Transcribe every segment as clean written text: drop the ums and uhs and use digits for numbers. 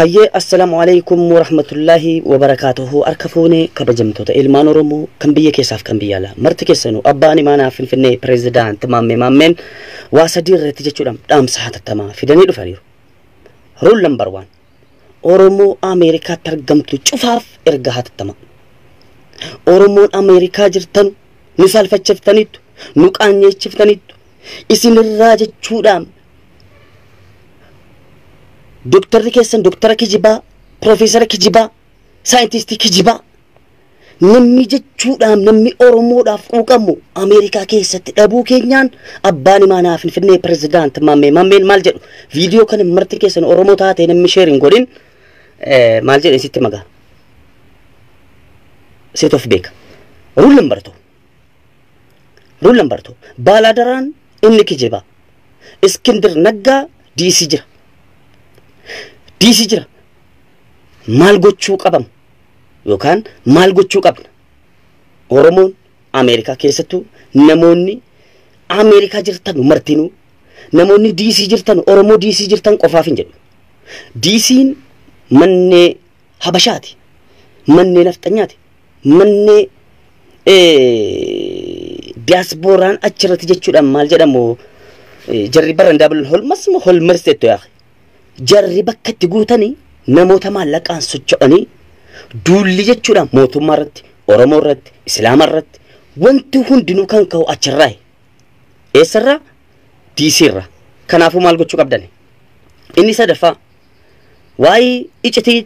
هيا السلام عليكم ورحمة الله وبركاته أركفوني كبجمتو إلمان رمو كم بيه كيساف كم بيالا مرتك سنو أباني ما نافن في النهاية بريزيدان تمام مامين واسدير رتيجة دام صحة التمام في دنيا الفريق رول نمبر 1 أورمو أمريكا ترجمتو شفاف إرجعات التمام أورمو أمريكا جرتن نسال فتشفتنيت نوكاني شفتنيت إسم الراجع شودام دكتور كيسن دكتور كجبا بروفيسور كجبا ساينتست كجبا نمي جتشودام نمي أورمو دافقوكمو أمريكا كيست أبو كينيان أباني ما نافن في النهاية بريزيدان مامين مالجر فيديو كان مرتي كيسن أورمو تاتي نمي شيرين قولين مالجر إنسيت مغا سيتو في بيك رول نمبر 2 بالادران إني كجبا اسكندر نجا دي جرا مال gochuu qabam yookaan maal gochuu qabna Oromoon Ameerikaa keessattuu namoonni Ameerikaa jirtan martinuu namoonni DC jirtan Oromoo DC jirtan qofaaf hin jedhu DC'n manne habashaati manne naftanyaati manne diasporaan achirratti jechuudhaan maal jedhamu jarri barandaabul holmasmo holmerseetto yaa jarri bakka itti guutanii namoota maallaqaan socho'anii duulli jechuudhaan mootummaa irratti Oromoo irratti Islaama irratti wanti hundinuu kan ka'u achirraa eessarraa DC irraa kanaafuu maal gochuu qabdan inni sadaffaa waa'ee iccitii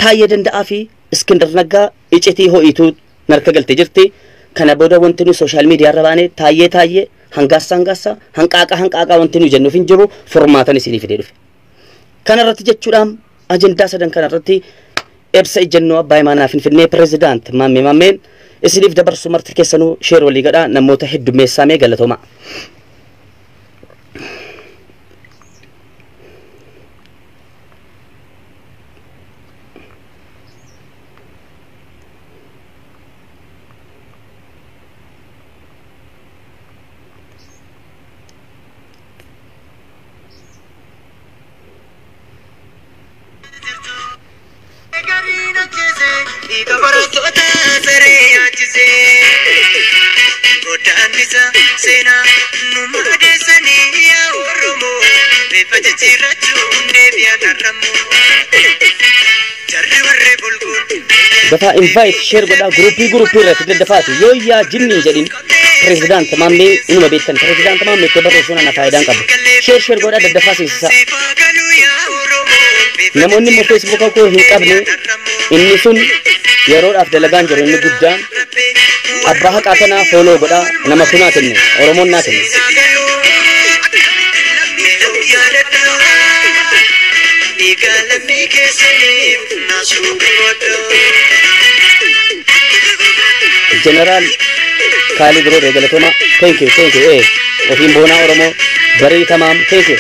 Taayyee Danda'aa fi Iskindar Naggaa iccitii ho'iituu narka galtee jirti kana booda wanti nu sooshaal miidiyaa irra baanee Taayyee hangaassa hanqaaqa wanti nu jennuuf hin jiru furmaatan isinii fidee dhufe kana irratti jechuudhaan ajendaa sadan kana irratti ebsa ejjennoo abbaa imaanaa finfinnee pirezidaant maammeen isiniif dabarsu marti keessanuu sheer walii gadhaa namoota heddummeessamee galatooma دفع invite share goda grupi rati dafati yo ya jinni jadin president mamme inuma betan president mamme ke baro suna na faidan qabu share goda dafasi sa namonni mo facebook ko hin qabne inni sun yeroo af dalagan jiro inni guddan abraha qatana follow goda nama sunatinne oromon natinne General Kali Bro Regalatoma, thank you, Ofin Bona Oromo, very tamam, thank you.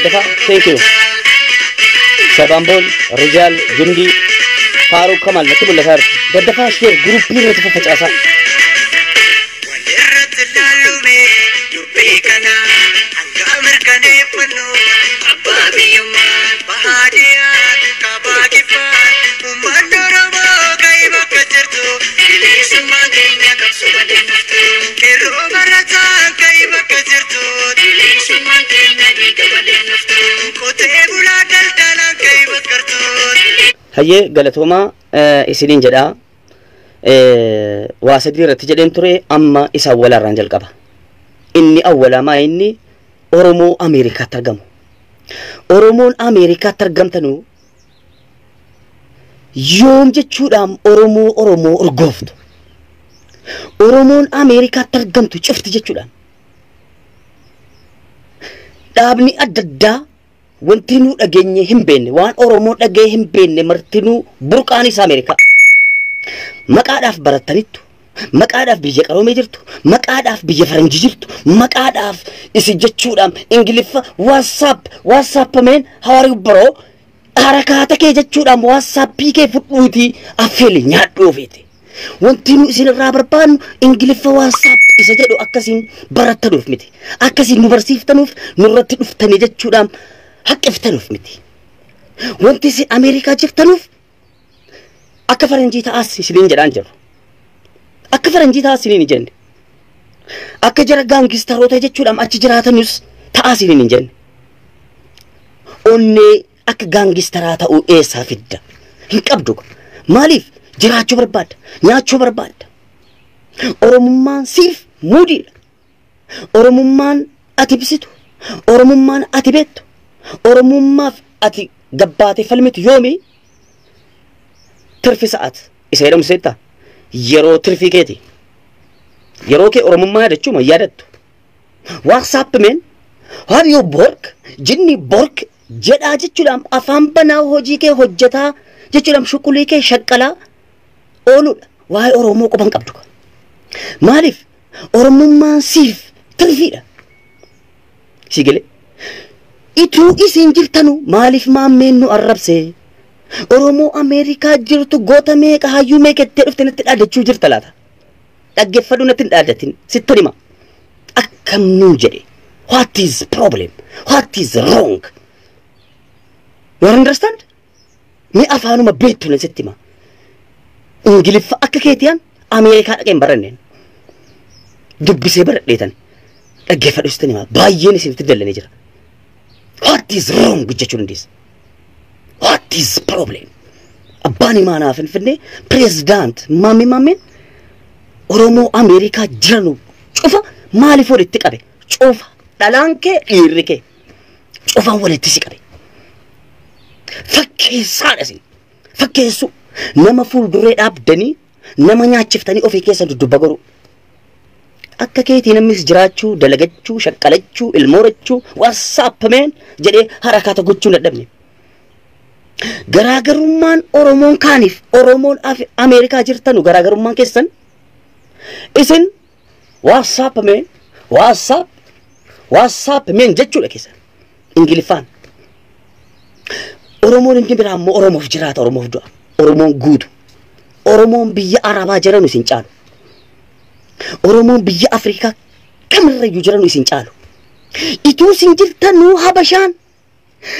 دفع thank you Sabambol Rijal Jundi Faruk Kamal نكتب لك هذا دفع شير جروب بير تفهم أسا هيا قالتهما إسلين جدا واسدي رتجدين تري أما إس أولا رانجل قبا إني أولا ما إني أورومو أمريكا ترجمو أورومون أمريكا ترجمتنو yoom jechuudhaan Oromoo urgooftu. Oromoon Ameerikaatti argamtu cufti jechuudhaan. Dhaabni adda addaa wanti nu dhageenye hin beekne waan Oromoo dhagee hin beekne martinuu burqaanis Ameerikaa. Maqaadhaaf barattaniittu. Maqaadhaaf biyya qaroomee jirtu. Maqaadhaaf biyya faranjii jirtu. Maqaadhaaf isin jechuudhaan Ingiliffa WhatsApp meen hawaarii biroo harakaata kee jechuudhaan WhatsAppii kee fudhuutii affeeli nyaadhuu feete. Wanti nu isin irraa barbaannu Ingiliffa WhatsApp isa jedhu akkasiin barattanuuf miti. Akkasiin nu barsiiftanuuf nurratti dhuftanii jechuudhaan haqqiftanuuf miti. Wanti isin Ameerikaa jirtanuuf akka faranjii ta'as isiniin jedhaan jiru. Akka faranjii ta'as isiniin hin jenne. Akka jara gaangistaroota jechuudhaan achi jiraatanus ta'as isiniin hin jenne. Onnee akka gaangistaraa ta'uu eessaa fidda? Hin qabdu. Maaliif? Jiraachuu barbaadda. Nyaachuu barbaadda. Oromummaan siif muudiidha. Oromummaan ati ibsitu. Oromummaan ati beektu. Oromummaaf ati gabbaatee falmitu yoomi? Tirfi sa'aat isa jedhamu seetta. Yeroo tirfii keeti. Yeroo kee Oromummaa yaadachuu ma yaadattu. WhatsApp meen hariyo bork jinni bork jedhaa jechuudhaan afaan banaa hojii kee hojjetaa jechuudhaan shuqulii kee shaqqalaa ooluudha. Waa'ee Oromoo quban qabdu. Maaliif? Oromummaan siif tirfiidha. Sigilee. Ituu isin jirtanu maaliif maammeen nu arrabsee? Oromoo Ameerikaa jirtu goota meeqa hayyuu meeqettee dhufte natti dhaadachuu jirta laata? Dhaggeeffadhu natti hin dhaadatin sittan hima. Akkam nuu jedhe. What is problem? What is wrong? You understand? Mi afaanuma beektu na sitti hima. Ingiliffa akka keetiyaan Ameerikaa dhaqeen baranneen. Dubbisee baradheetan. Dhaggeeffadhu sittan hima. Baay'een isinitti dallanii jira. What is wrong jechuu dandeessa? What is problem? Abbaan imaanaa Finfinnee President Maameen Oromoo Ameerikaa jiranu cufa maaliif walitti qabe? Cufa dhalaan kee dhiirri kee cufaan walitti si qabe. Fakkeessaadha isin. Fakkeessu nama fuulduree dhaabdanii nama nyaachiftanii ofii keessa dudduba goru. Akka keetii namnis jiraachuu, dalagachuu, shaqqalachuu, ilmoorachuu, WhatsApp meen jedhee harakaata gochuu dadhabne. Garaagarummaan Oromoon kaaniif Oromoon Ameerikaa jirtanu garaagarummaan keessan isin WhatsApp meen jechuudha keessan Ingiliffaan. Oromoon inni biraa immoo Oromoof jiraata, Oromoof du'a. Oromoon guutu. Oromoon biyya Arabaa jiranu isin caalu. Oromoon biyya Afrikaa kamirrayyuu jiranu isin caalu. Ituu isin jirtanuu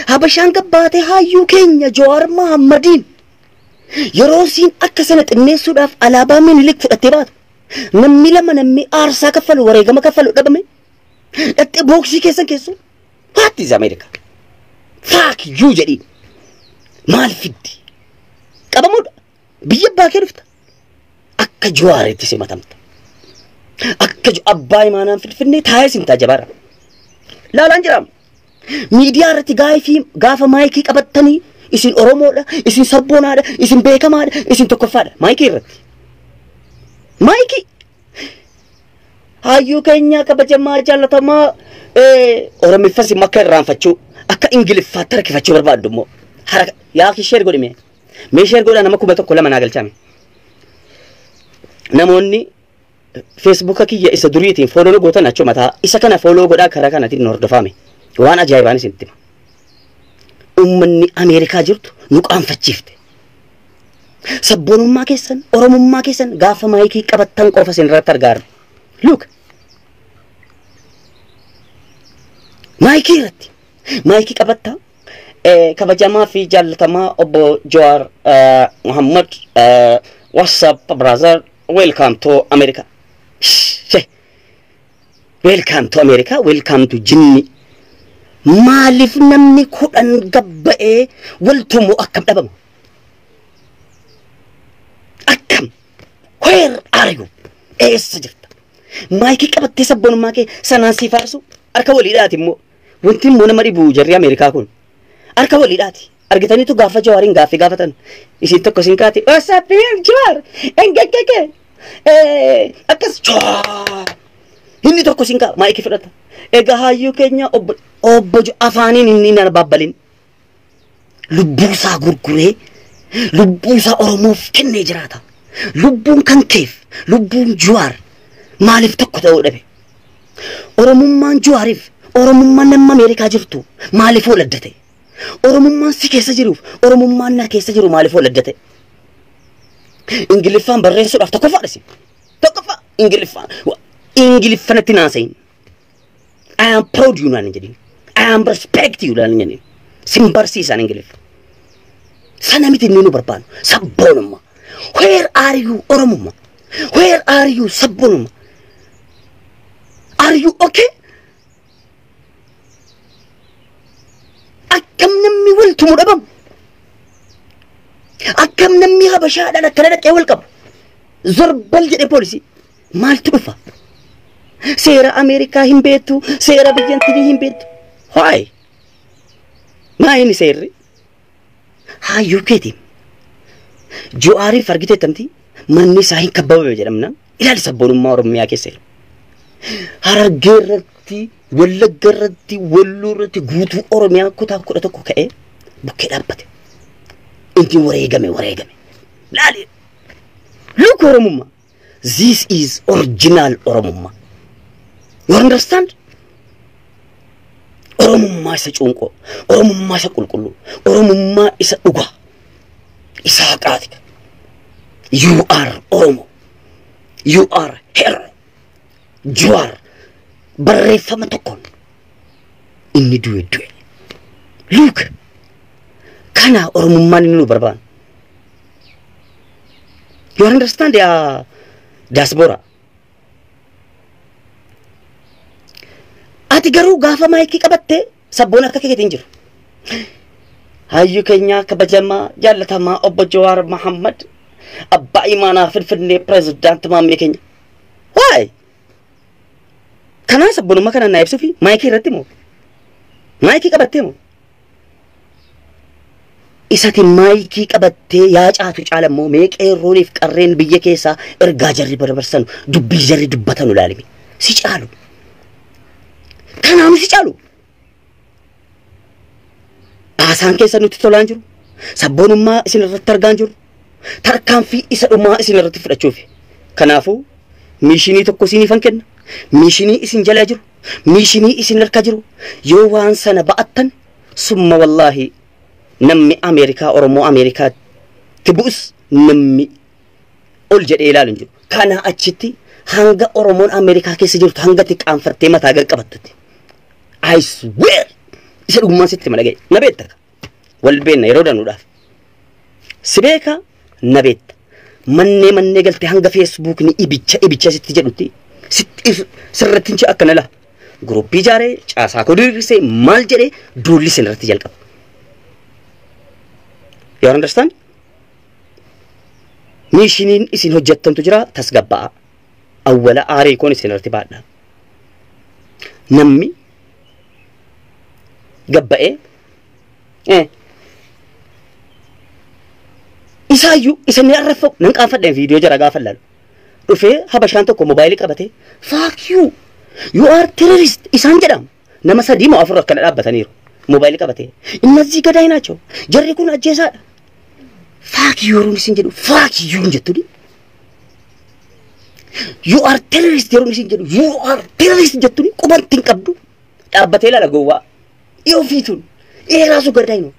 Habashaan gabbaatee hayyuu keenya Jawaar Mohammadiin yeroo isin akka sana xinneessuudhaaf alaabaa Minilik fudhattee baatu. Namni lama namni aarsaa kaffalu wareegama kaffalu dhabame. Dhattee booksii keessan keessu. What is America? Fuck you jedhi. Maal fiddi? Qabamuudha. Biyya abbaa kee dhufta. Akka Jawaareetti simatamta. Akka abbaa imaanaan Finfinnee taa'ee simtaa jabaara. Laalaan jiraama. Miidiyaa irratti gaafa maayikii qabattanii isin Oromoodha, isin sabboonaadha, isin beekamaadha, isin tokkoffaadha. Maayikii irratti. Maayikii. Hayyuu keenya kabajamaa jaallatamaa Oromiffas immoo akka irraanfachuu akka Ingiliffaatti rakkifachuu barbaaddu immoo haraka yaa sheer godhime. Mee sheer godhaa nama 1,200 naa galchame. Namoonni Facebook kiyya isa duriitiin follow gootan achuu mataa isa kana follow godhaa karaa kanaatiin hordofame. Waan ajaa'ibaan isinitti hima. Uummanni Ameerikaa jirtu nu qaanfachiifte. Sabboonummaa keessan, Oromummaa keessan gaafa maayikii qabattan qofa isin irratti argaarra. Look. Maayikii irratti. Maayikii qabattaa kabajamaa fi jaallatamaa obbo Jawaar Mohammad WhatsApp brother welcome to America. Welcome to America, welcome to Jinni. Maalif namni kudhan gabba'ee waltumu akkam dhabamu? Akkam? Where are you? Eessa jirta? Maayikii qabattee sabboonummaa kee sanaan siif aarsu harka waliidhaati immoo. Wanti immoo nama dhibu jarri Ameerikaa kun harka waliidhaati. argitanii tu gaafa Jawaarin gaaffii gaafatan isin tokko sin kaate wasaappiin Jawaar engegege akkas inni tokko sin kaa maayikii fudhata egaa hayyuu keenya obbo afaaniin inni na babbalin lubbuusaa gurguree lubbuusaa Oromoof kennee jiraata lubbuun kan keef lubbuun Jawaar maaliif tokko ta'uu dhabe Oromummaan Jawaariif Oromummaan nama Ameerikaa jirtu maaliif waladdate Oromummaan si keessa jiruuf Oromummaan na keessa jiru maaliif waladdate Ingiliffaan barreessuudhaaf tokkoffaa Ingiliffanatti naasayin I am proud you naan jedhin I am respect you naan jedhin sin barsiisan Ingiliffa sana miti inni nu barbaadu sabboonummaa where are you Oromummaa where are you sabboonummaa are you okay akkam namni waltu mudhabam akkam namni habashaadhaan akkana dhaqee wal qabu zorbal jedhe poolisii maaltu dhufa seera Ameerikaa hin beektu seera biyyantii hin beektu waay maayini seerri hayyuu keetiin Jawaariif argitee tamti manni isaa hin kabbabame jedhamna ilaali sabboonummaa Oromiyaa keessa jiru Harargee irratti Wallagga irratti Walloo irratti guutuu Oromiyaa kutaa 11 ka'ee bukkee dhaabbate inni wareegame laali look Oromummaa this is original Oromummaa you understand Oromummaa isa cuunqoo Oromummaa isa qulqulluu Oromummaa isa dhugaa isa haqaati you are Oromo you are hero Jawaar barreeffama tokkoon inni du'e look kana Oromummaan inni nu barbaadu you understand ya diaspora ati garuu gaafa maayikii qabatte sabboon akka keetiin jiru hayyuu keenya kabajamaa jaallatamaa obbo Jawaar Mohammad abbaa imaanaa Finfinnee president maammee keenya why kana sabboonummaa kana na ibsuufi maayikii irratti moo maayikii qabattee moo isati maayikii qabattee yaa caatu caalammoo meeqee rooniif qarreen biyya keessaa ergaa jarri barbarsanu dubbii jarri dubbatanu laalimi si caalu kanaanu si caalu haasaan keessa nuti tolaan jiru sabboonummaa isin irratti argaan jiru tarkaanfii isa dhumaa isin irratti fudhachuufi kanaafuu miishinii tokko isiniifan kenna miishinii isin jala jiru miishinii isin harka jiru yoo waan sana ba'attan summa wallaahi namni Ameerikaa Oromoo Ameerikaa tibuus namni ol jedhee ilaalu jiru kana achitti hanga Oromoon Ameerikaa keessa jirtu hanga xiqqaanfattee mataa qabattutti I swear isa dhugummaan sitti malagee na beekta wal beenna yeroo danuudhaaf si beeka na beekta mannee galtee hanga Facebook ni ibicha sitti jedhutti sirratti hinchi akkana la gruppii jaaree caasaa kodirisee maal jedhee duulli sinirratti jalqaba you understand miishiniin isin hojjettantu jira tasgabba'a awwala aarii koon isinirratti baadha namni gabba'ee isaayyuu isin arraffa nan qaanfadheen viidiyoo jara gaafa lalu dhufee habashaan tokko mobaayilii qabate fuck you are terrorist isaan jedham nama sadii moo afur akkana dhaabbataniiru mobaayilii qabate innazii gadaay naachoo jarri kun ajjeesaadha fuck you yeroon isin jedhu fuck you jettudi you are terrorist yeroon isin jedhu you are terrorist jettudi qubantiin qabdu dhaabbatee lala gowwaa yoo fiituun raasu gadaay no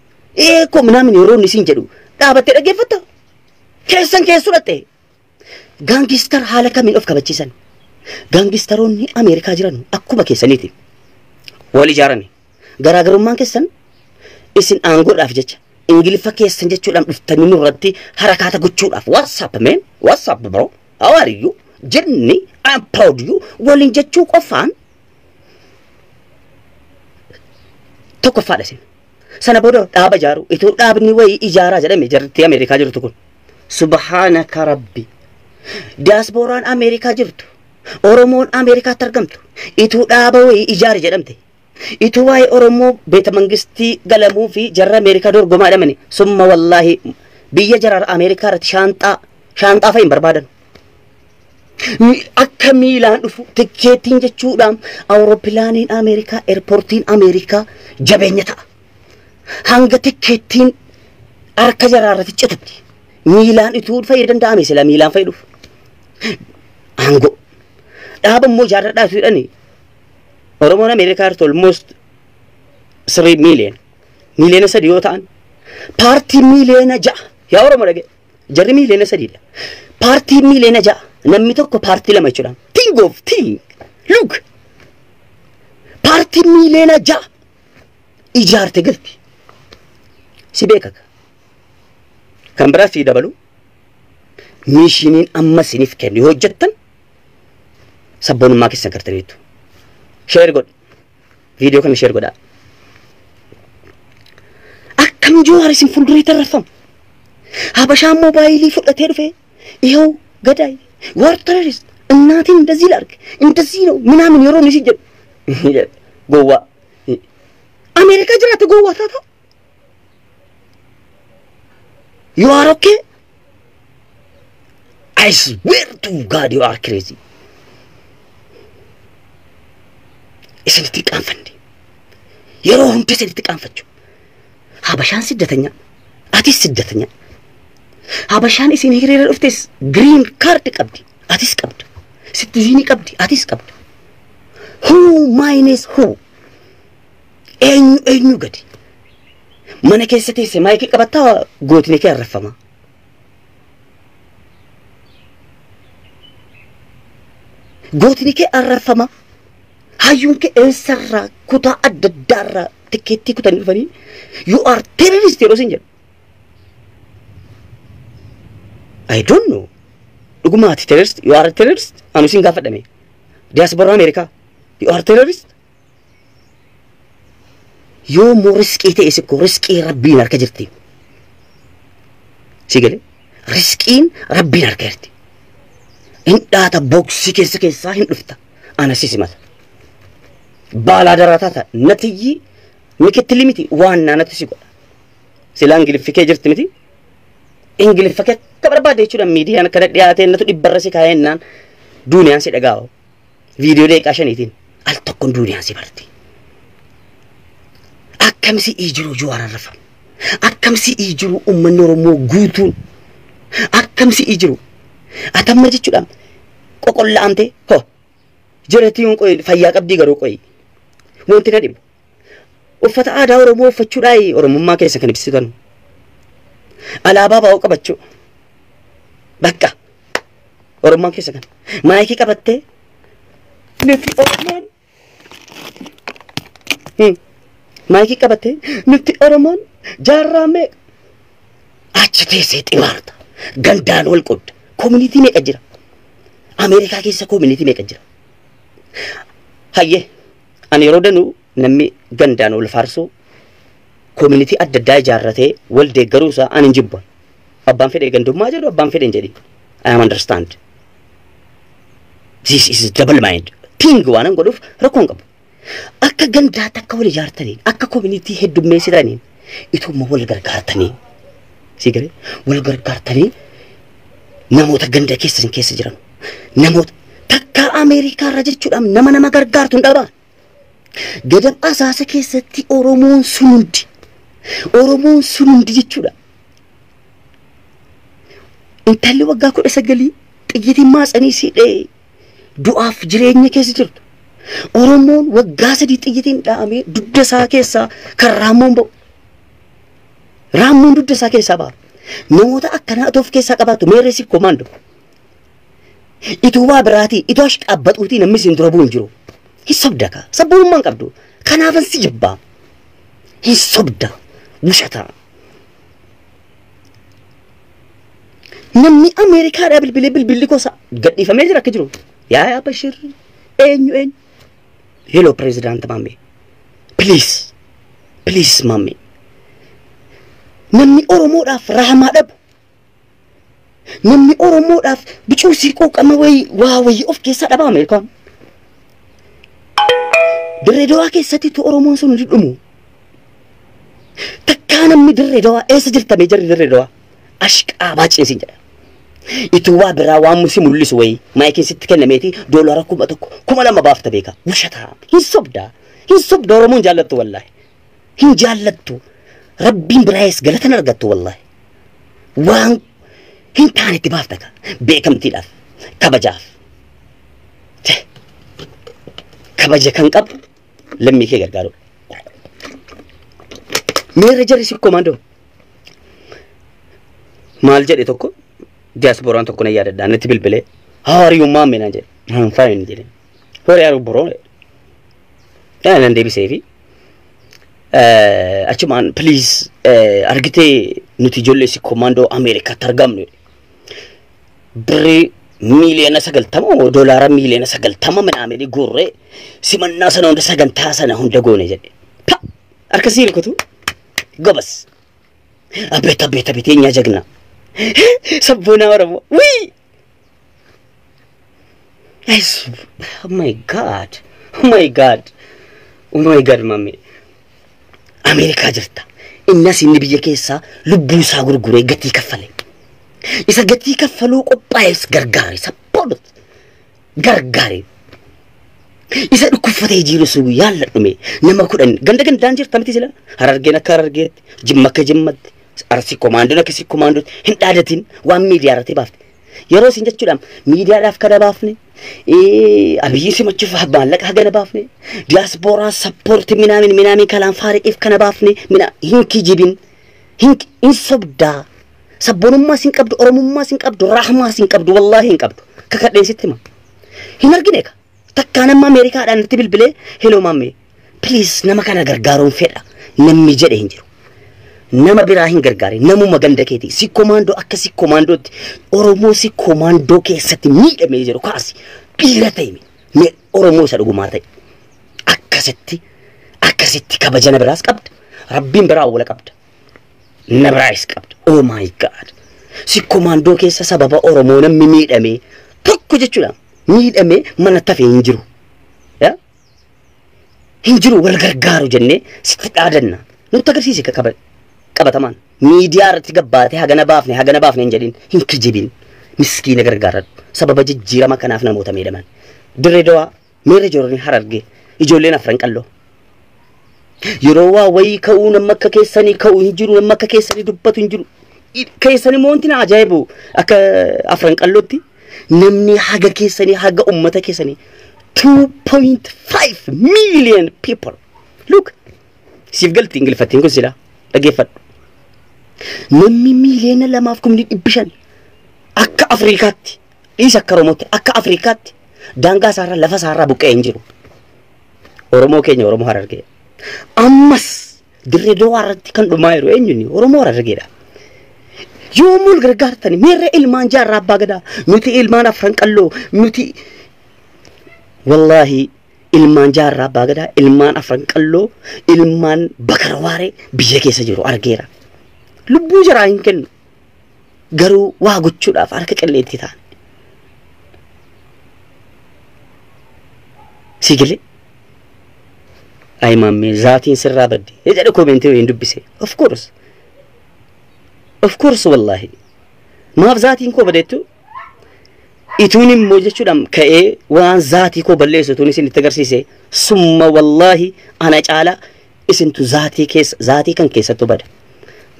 ko minaamin yeroon isin jedhu dhaabattee dhaggeeffatta keessu dhatte gaangistar haala kamiin of kabachiisan gaangistaroonni Ameerikaa jiran akkuma keessaniiti wal ijaarani garaagarummaan keessan isin aangoodhaaf jecha Ingiliffa keessan jechuudhaan dhuftanii nurratti harakaata gochuudhaaf WhatsApp bro how are you jenni I'm proud you waliin jechuu qofaan tokkoffaadha isin sana booda dhaaba ijaaru itoo dhaabni wayii ijaaraa jedhame jarri Ameerikaa jirtu kun subhaanaka rabbi diasporaan Ameerikaa jirtu Oromoon Ameerikaa targamtu itoo dhaaba wayii ijaari jedhamte إتواي أورمو بيت منجستي قلمو في جرى أمريكا دور قمادة مني ثم والله بيا جرى أمريكا رت شانتا فين بربادن akka miilaan dhufu tikkeettiin jechuudhaan awurooppilaaniin Ameerikaa eerpoortiin Ameerikaa jabeenya ta'a. Hanga tikkeettiin harka jaraarratti citutti miilaan ituu fayyada danda'ame sila miilaan fayyaduf. Aango dhaaba immoo jaarradhaa jedhani Oromoon Ameerikaa irratti almost 3 million miliyoona 3 yoo ta'an paartii miliyoona 6 yaa Oromoo dhage jarri miliyoona 3 dha. Paartii miliyoona 6 namni tokko paartii lama jechuudha. Think. Look. Paartii miliyoona 6 ijaarte galti. Si beeka. Kan biraa si dabalu miishiniin amma siniif kennu yoo hojjettan sabboonummaa keessan gartaniitu. Share godhi. Viidiyoo kana share godhaa. Akkam Jawaar isin fuuldurii tarreeffama. Habashaan moobaayilii fudhatee dhufe ይኸው ገዳይ war terrorist እናቴን እንደዚህ ላርግ እንደዚህ ነው ምናምን የሮን ሲጀ ጎዋ አሜሪካ ጅራት ጎዋ ታታ you are okay I swear to God you are crazy እስንቲ ቃንፈንዲ የሮን ተሰልት ቃንፈቹ ሀበሻን ስደተኛ አቲስ ስደተኛ Habashaan isin hiriira dhuftes green card qabdi atis qabda citizen qabdi atis qabda who minus who eenyu gadi mana keessa teesse maayikii qabatta gootni kee arrafama gootni kee arrafama hayyuun kee eessarraa kutaa adda addaarraa tikkeettii kutanii dhufanii you are terrorist yeroo isin jedhu I don't know. Dugumati terrorist. You are a terrorist. Anu singa fadame. Diaspora America. You are a terrorist. Yo mo riski te isi ko riski Rabbi narka jirti. Sigale. Riskin Rabbi narka jirti. Inda ta boxi kesa hin dufta. Ana sisimat. Bala darata ta natiyi miketli miti wana natisigo. Silang gilifike jirti miti. English fakkat kabarbaade jechuudha miidiyaan kana dhiyaateen natu dhibbarrasi kaayennaan duuniyaan si dhagaawo viidiyoo deeqaa shaniitiin al tokkoon duuniyaan si barti akkamsi ijiru Jawaar arrafa akkamsi ijiru ummanni Oromoo guutuun akkamsi ijiru atamma jechuudha qoqollaamte ho jireetiin qoy fayyaa qabdii garuu qoy wanti na dhibu uffata aadaa Oromoo uffachuudhaay Oromummaa keessa kan ibsitan alaabaa baa'oo qabachuu bakka Oromoon keessa kan maayikii qabattee nuti Oromoon maayikii qabattee nuti Oromoon jaarraa meeqa achi teessee ximaarta gandaan wal qodda community meeqa jira Ameerikaa keessa community meeqa jira hayyee ani yeroo danuu namni gandaan wal faarsuu community adda addaa ijaarratee wal deeggaruusa ani jibba abbaan fedhe gandummaa jedhu abbaan fedhe jedhi I understand this is double mind think waan godhuuf rakkoon qabu akka gandaa takka wal ijaartaniin akka community heddummeessitaniin ituma wal gargaartanii sigare wal gargaartanii namoota ganda keessa jiran namoota takka Ameerikaa irra jechuudhaan nama gargaartuun dhabaa gadab asaasa keessatti Oromoon sunundi jechuudha intalli waggaa 19 xiyyitiin maatsanii siidhee du'aaf jireenya keessa jirtu Oromoon waggaa 3 xiyyitiin dhaamee dudda isaa keessaa kan raammoon ba'u raammoon dudda isaa keessaa ba'a namoota akkanaa of keessaa qabaatu meereesi komaando itubaa biraatii itoo ash qaabbaxuutii namni siin dura bu'uun jiru hin sobdaka sabboonummaan qabdu kanaafan si jibbaa hin sobda wushata namni Ameerikaadhaa bilbilli kosa gadhiifamee jira akka jiru yaa Bashir eenyu hello president mamme please mamme namni Oromoodhaaf rahamaa dhabu namni Oromoodhaaf bicuusii quuqama waa wayii of keessaa dhaba Ameerikaan Dirreedawaa keessatti tu Oromoon sun hin dhumu. Takkaa namni dirreedawaa eessa jirtame jarri dirreedawaa ashqaa baaceensin jedha. Itu waa biraa waan musi mul'isu wayi maayikiin sitti kennameeti $1,000 2,000 baafta beeka. Wushataa hin sobda Oromoon jaallattu wallaahi. Hin jaallattu. Rabbiin biraayis galatan argattu wallaahi. Waan hin taanetti baafta ka beekamtiidhaaf kabajaaf. Kabaja kan qabu lammii kee gargaaru. Meerra jarri si komando. Maal jedhe tokko diasporaan tokko na yaadadha natti bilbilee haariyummaa meenaan jedhe. Han fine jedhe. Hore yaa bro. Nan deebisee fi achumaan please argitee nuti ijoollee si komando Ameerikaatti argamnu. Birrii miliyoona 90 doolaara miliyoona 90 manaamee gurree simannaa sana hunda sagantaa sana hunda goone jedhe. Akkasii rukutu gobas. Abbeeta eenyaa jagna. Sabboonaa Oromoo. Wii! Oh my God, mami. Ameerikaa jirta. Innas inni biyya keessaa lubbuu isaa gurguree gatii kaffale. Isa gatii kaffaluu qophaa'es gargaare sabboonot. Gargaare. Isa dhukkuffatee jiru sun yaalladhume nama 10 gandaan jirta miti sila. Harargeen akka Harargeetti, Jimma akka Jimmatti. Arsi komandoon akkasii komandoon hin dhaadatin waan miidiyaa irratti baafte. Yeroo isin jechuudhaan miidiyaadhaaf kana baafne abiyyi simachuuf maallaqa hagana baafne diasporaa sappoorti minaamin kalaan faariif kana baafne hinki jibin hin sobdaa sabboonummaa sin qabdu oromummaa sin qabdu rahmaa sin qabdu wallaahi hin qabdu kakadheen sitti hima hin argine ka takkaa nama Ameerikaadhaan natti bilbilee hello mamme please nama kana gargaaruun fedha namni jedhe hin jiru. Nama biraa hin gargaare namuma ganda keeti si komando akka si komandootti Oromoo si komandoo keessatti miidhamee jiru kaasi dhiira ta'e mee Oromoo isa dhugumaa ta'e akkasitti kabajana biraas qabda Rabbiin biraa wala qabda na biraas qabda. Oh my God si komandoo keessa sababa Oromoo namni miidhamee tokko jechuudha miidhamee mana tafee hin jiru hin jiru wal gargaaru jennee sitti dhaadanna nutti agarsiise qabataman miidiyaa irratti gabbaate hagana baafne hin jedhin hin kijibin miskiina gargaaradhu sababa jijjiirama kanaaf namoota miidhaman dirreedawaa meerra joorni Harargee ijoolleen afran qalloo yeroo waa wayii ka'uu nama akka keessanii ka'uu hin jiru nama akka keessanii dubbatu hin jiru keessanii moontiin ajaa'ibu akka afran qallootti namni haga keessanii haga ummata keessanii 2.5 million people look siif galti ingilfattiin kun sila dhageeffadhu. Namni miliyoona 2.5 akka Afrikaatti isa akka Oromootti akka Afrikaatti daangaa isaarraa lafa isaarraa buqqee hin jiru. Oromoo keenya Oromoo Harargee ammas dirreedawaa irratti kan dhumaa jiru eenyuuni Oromoo Harargeedha. Yoomul gargaartani meerra ilmaan jaarraa abbaa gadaa nuti ilmaan afran qalloo nuti wallahi ilmaan jaarraa abbaa gadaa ilmaan afran qalloo ilmaan bakarwaaree biyya keessa jiru argeera. Lubbuu jaraa hin kennu garuu waa gochuudhaaf harka qalleetti ta'an. Sigile ay mamme zaatiin sirraa badde jedhe komentii hin dubbise of course wallahi maaf zaatiin koo badeettu ituun immoo jechuudhaan ka'ee waan zaatii koo balleessu tuun isin itti agarsiise summa wallahi ana caala isintu zaatii kan keessattu bada.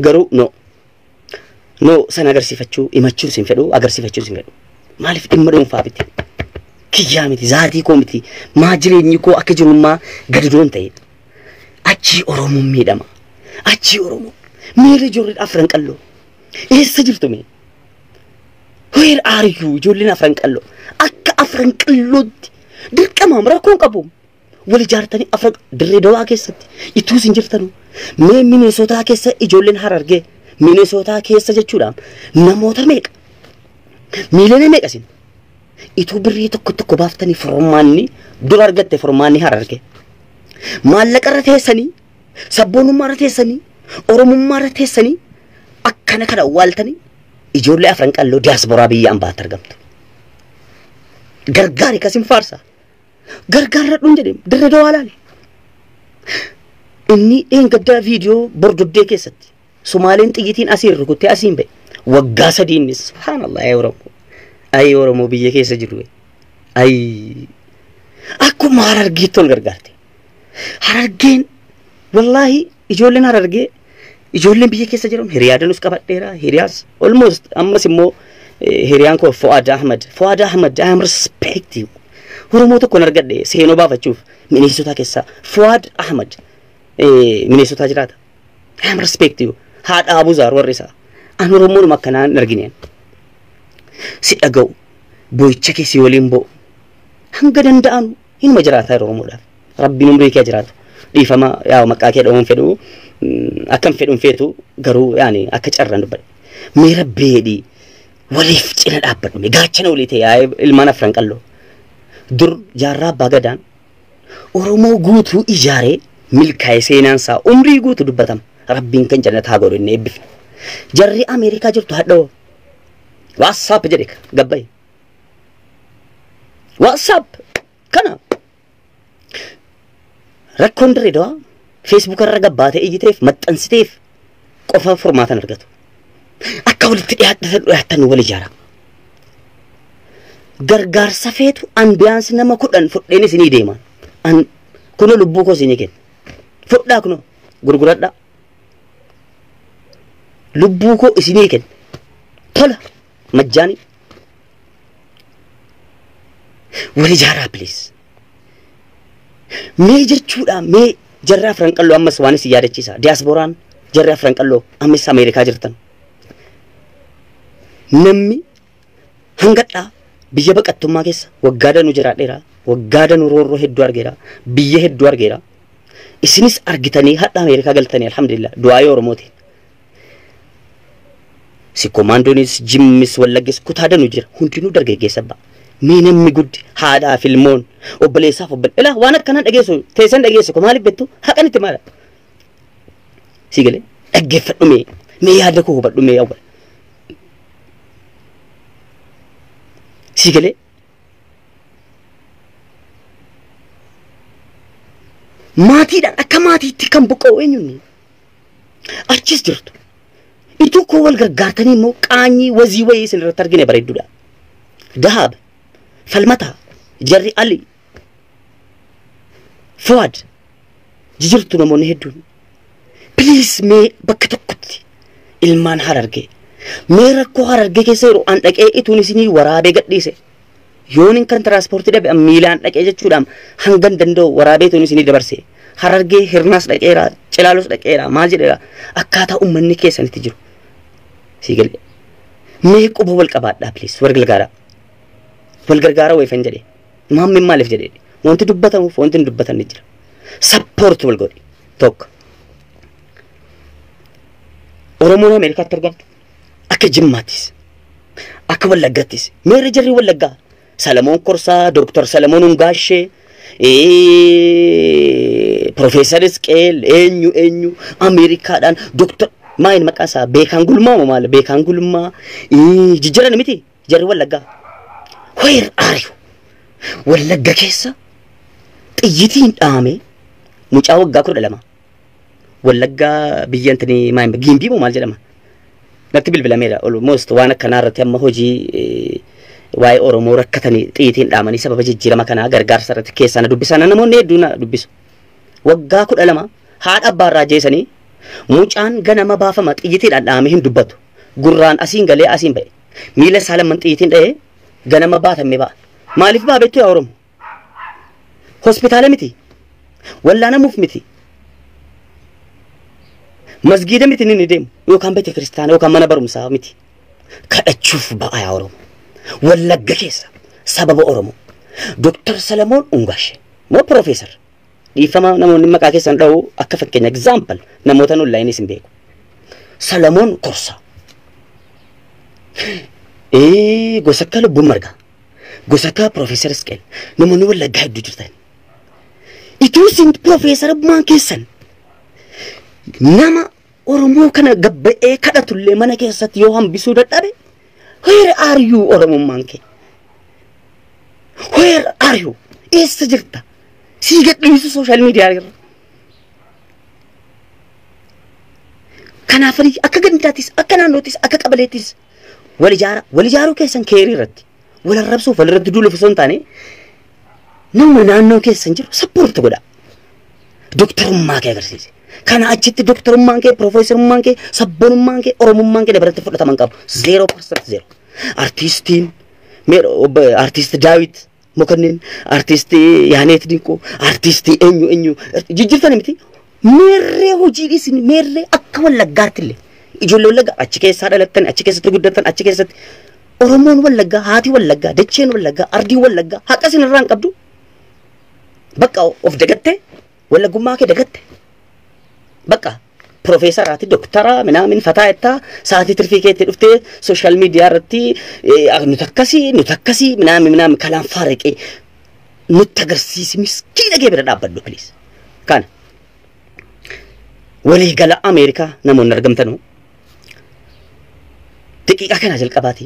Garuu no sana agarsiifachuu himachuu sin fedhu agarsiifachuu sin fedhu maaliif dhimma dhuunfaa biti kiyyaa miti zaatii koo miti maa jireenyi koo akka jirummaa gadi doon ta'e achi Oromoo miidhama achi Oromoo meerra ijoollee afran qalloo eessa jirtu mee where are you ijoolleen afran qalloo akka afran qallootti dirqamaam rakkoon qabu wal ijaartanii afran dirreedawaa keessatti ituu sin jirtanu mee Mineesotaa keessa ijoolleen Harargee Mineesotaa keessa jechuudha namoota meeqa miliyoona meeqa sin ituu birrii tokko baaftanii formaanni dura argatte formaanni Harargee maallaqa irra teessanii sabboonummaa irra teessanii oromummaa irra teessanii akkana kana waaltanii ijoollee afran qalloo diasporaa biyya ambaatti argamtu gargaari kasin faarsa gargaarra dhuun jedhee dirreedawaa laale إني قد فيديو بردودي كيست سومالين تيجين أسير كنت أسين بي وقاسة ديني سبحان الله أي ورمو بيجي كيس جروي أي أكو ما هرجيت الغرغرتي هرجين والله يجولين هرجي يجولين بيجي كيس جروم هريادة نسك بتيرا هرياس almost أما سمو هريان كو فؤاد أحمد I'm respect you ورمو تكون هرجدي سينو بافا تشوف منيسوتا كيسا فؤاد أحمد منيسوتا جراتا I'm respect you هاد أبو زار ورسا أنا رمو مكانا نرجينين سيأجو بويتشكي سيوليمبو هنقدن دانو إن مجراتا رمو دا ربي نمريك جراتو دي فما يا مكاكي دوم فدو أكم فدو فيتو غرو يعني أكتشرن بل ميرا بيدي وليف جنال أبد مي غاچنا وليتي يا المانا فرانكالو در جارا باغدان ورمو غوتو إجاري ملكاي سينانسا عمري غوتو دبتم ربين كان جنة هاغورو نيبف جري أمريكا جرتو هدو واتساب جريك قبي واتساب كنا ركون دريدو فيسبوك الرقبات ايجيتيف متنسيتيف قفا فرماتا نرقتو اكاول تحتن ولي جارا غرغار سفيتو انبيانس نما كودن فدين سني ديما ان كنو لبوكو سنيكن فدا كنو غرغردا لبوكو سنيكن طلع مجاني ولي جارا بليز ميجر چودا مي جرا فرانقلو امس واني سيادچيسا دياسبوران جرا فرانقلو امس امريكا جرتن نمي هنگدا بيجا بقتما كيس وغادنو جراديرا وغادنو رورو هدو ارغيرا بيه هدو ارغيرا اسنيس ارغتني حتى امريكا غلتني الحمد لله دعاء ورموتي si commandonis jimmis wallagis kutadanu jira hundinu dargegeessaba meenam migud haada filmoon obboleessaaf ila waan akkana dhageessu teessan dhageessu ko maaliif bettu haqanitti mala sigale dhaggeeffadhu mee yaada ko hubadhu mee awwal sigale maatiidhaan akka maatiitti kan buqqa'u eenyuuni achis jirtu itu ko wal gargaartanii immoo qaanyii wazii wayii isin irratti argine bareedduudha dahab falmata jarri ali fuad jijirtu namoonni hedduun please mee bakka tokkotti ilmaan hararge mee rakkoo hararge keessa yeroo an dhaqee ituun isinii waraabee gadhiise yoon kan transportii dhabe miilaan dhaqee jechuudhaan hangan danda'u waraabee ituun isinii dabarse hararge hirnaas dhaqeera cilaalus dhaqeera maal jedheera akkaataa ummanni keessanitti jiru sigale mee quba wal qabaadhaa please wal gargaara way fan jedhe maammi maaliif jedhe wanti dubbatamuuf wanti dubbatan jira support wal godhi tokko oromoon ameerikaatti argamtu akka jimmaatis akka wallaggaattis meera jarri wallaggaa Salamoon Korsaa Dr. Salamoon Ungaashee Professor Isqeel eenyu Ameerikaadhaan Dr. Maayin maqaasaa beekaan gulmaa maal beekaan gulmaa jijjiirani miti jarri wallaggaa where are you wallagga keessa xiyyitiin dhaame mucaa waggaa 12 wallaggaa biyyantanii maayin gimbii maal jedhama natti bilbilameera almost waan akkana irratti amma hojii waa'ee oromoo rakkatanii xiyyitiin dhaamanii sababa jijjiirama kanaa gargaarsa irratti keessana dubbisan namoonni hedduun dubbisu waggaa 12 haadha abbaarraa jeesanii mucaan ganama baafama xiyyitiin dhaame hin dubbatu gurraan asiin galee asiin ba'e miila saalaman xiyyitiin dha'ee ganama baatame ba'a maaliif baabettu yaa oromoo hospitaala miti wallaanamuuf miti masgiida miti ni deemu yookaan beete kiristaana yookaan mana barumsaa miti kadhachuuf ba'a yaa oromoo wallagga keessa sababa oromoo Dr. Salamoon Ungaashee moo professor dhiifama namoonni maqaa keessan dha'u akka fakkeenya example namoota online isin beeku Salamoon Korsaa gosa akka Lubbuu Margaa gosa akka Professor Isqeel namoonni wallaggaa hedduu jirtan ituu isin professor maan keessan nama oromoo kana gabba'ee kadhatullee mana keessatti yoo hambisuu dadhabe where are you oromoo manke where are you eessa jirta si gadhiisu social media irra Kanaafari akka gandaatis akka naannootis akka qabaleettis wal ijaaruu keessan keerii irratti wal arrabsuuf wal irratti duuluuf osoo hin taane nama naannoo keessan jiru sappoorti godha. Doktorummaa kee agarsiise. Kana achitti doktorummaan kee, profeesarummaan kee, sabboonummaan kee, oromummaan kee dabalatee fudhataman qabu. 0% 0. Artistiin artist Daawit Mokonnin, artist Yaaneet Dinqoo, artist eenyu jijjiirtan miti. Meerree hojiidhis meerree akka wallaggaatti illee ijoollee wallaggaa achi keessaa dhalattan achi keessatti guddatan achi keessatti Oromoon wallaggaa haati wallaggaa dacheen wallaggaa ardii wallaggaa haqa isin irraa hin qabdu. Bakka of dagatte wallaggummaa kee dagatte. Bakka profeesaraati doktara minaamin fataayetta sa'aatii tirfii keetti dhuftee sooshaal miidiyaa irratti nuti akkasii minaamin kalaan faaraqee nutti agarsiisi miskiina kee bira dhaabbadhu please. Kana walii gala Ameerikaa namoonni argamtanu daqiiqaa kana jalqabaati.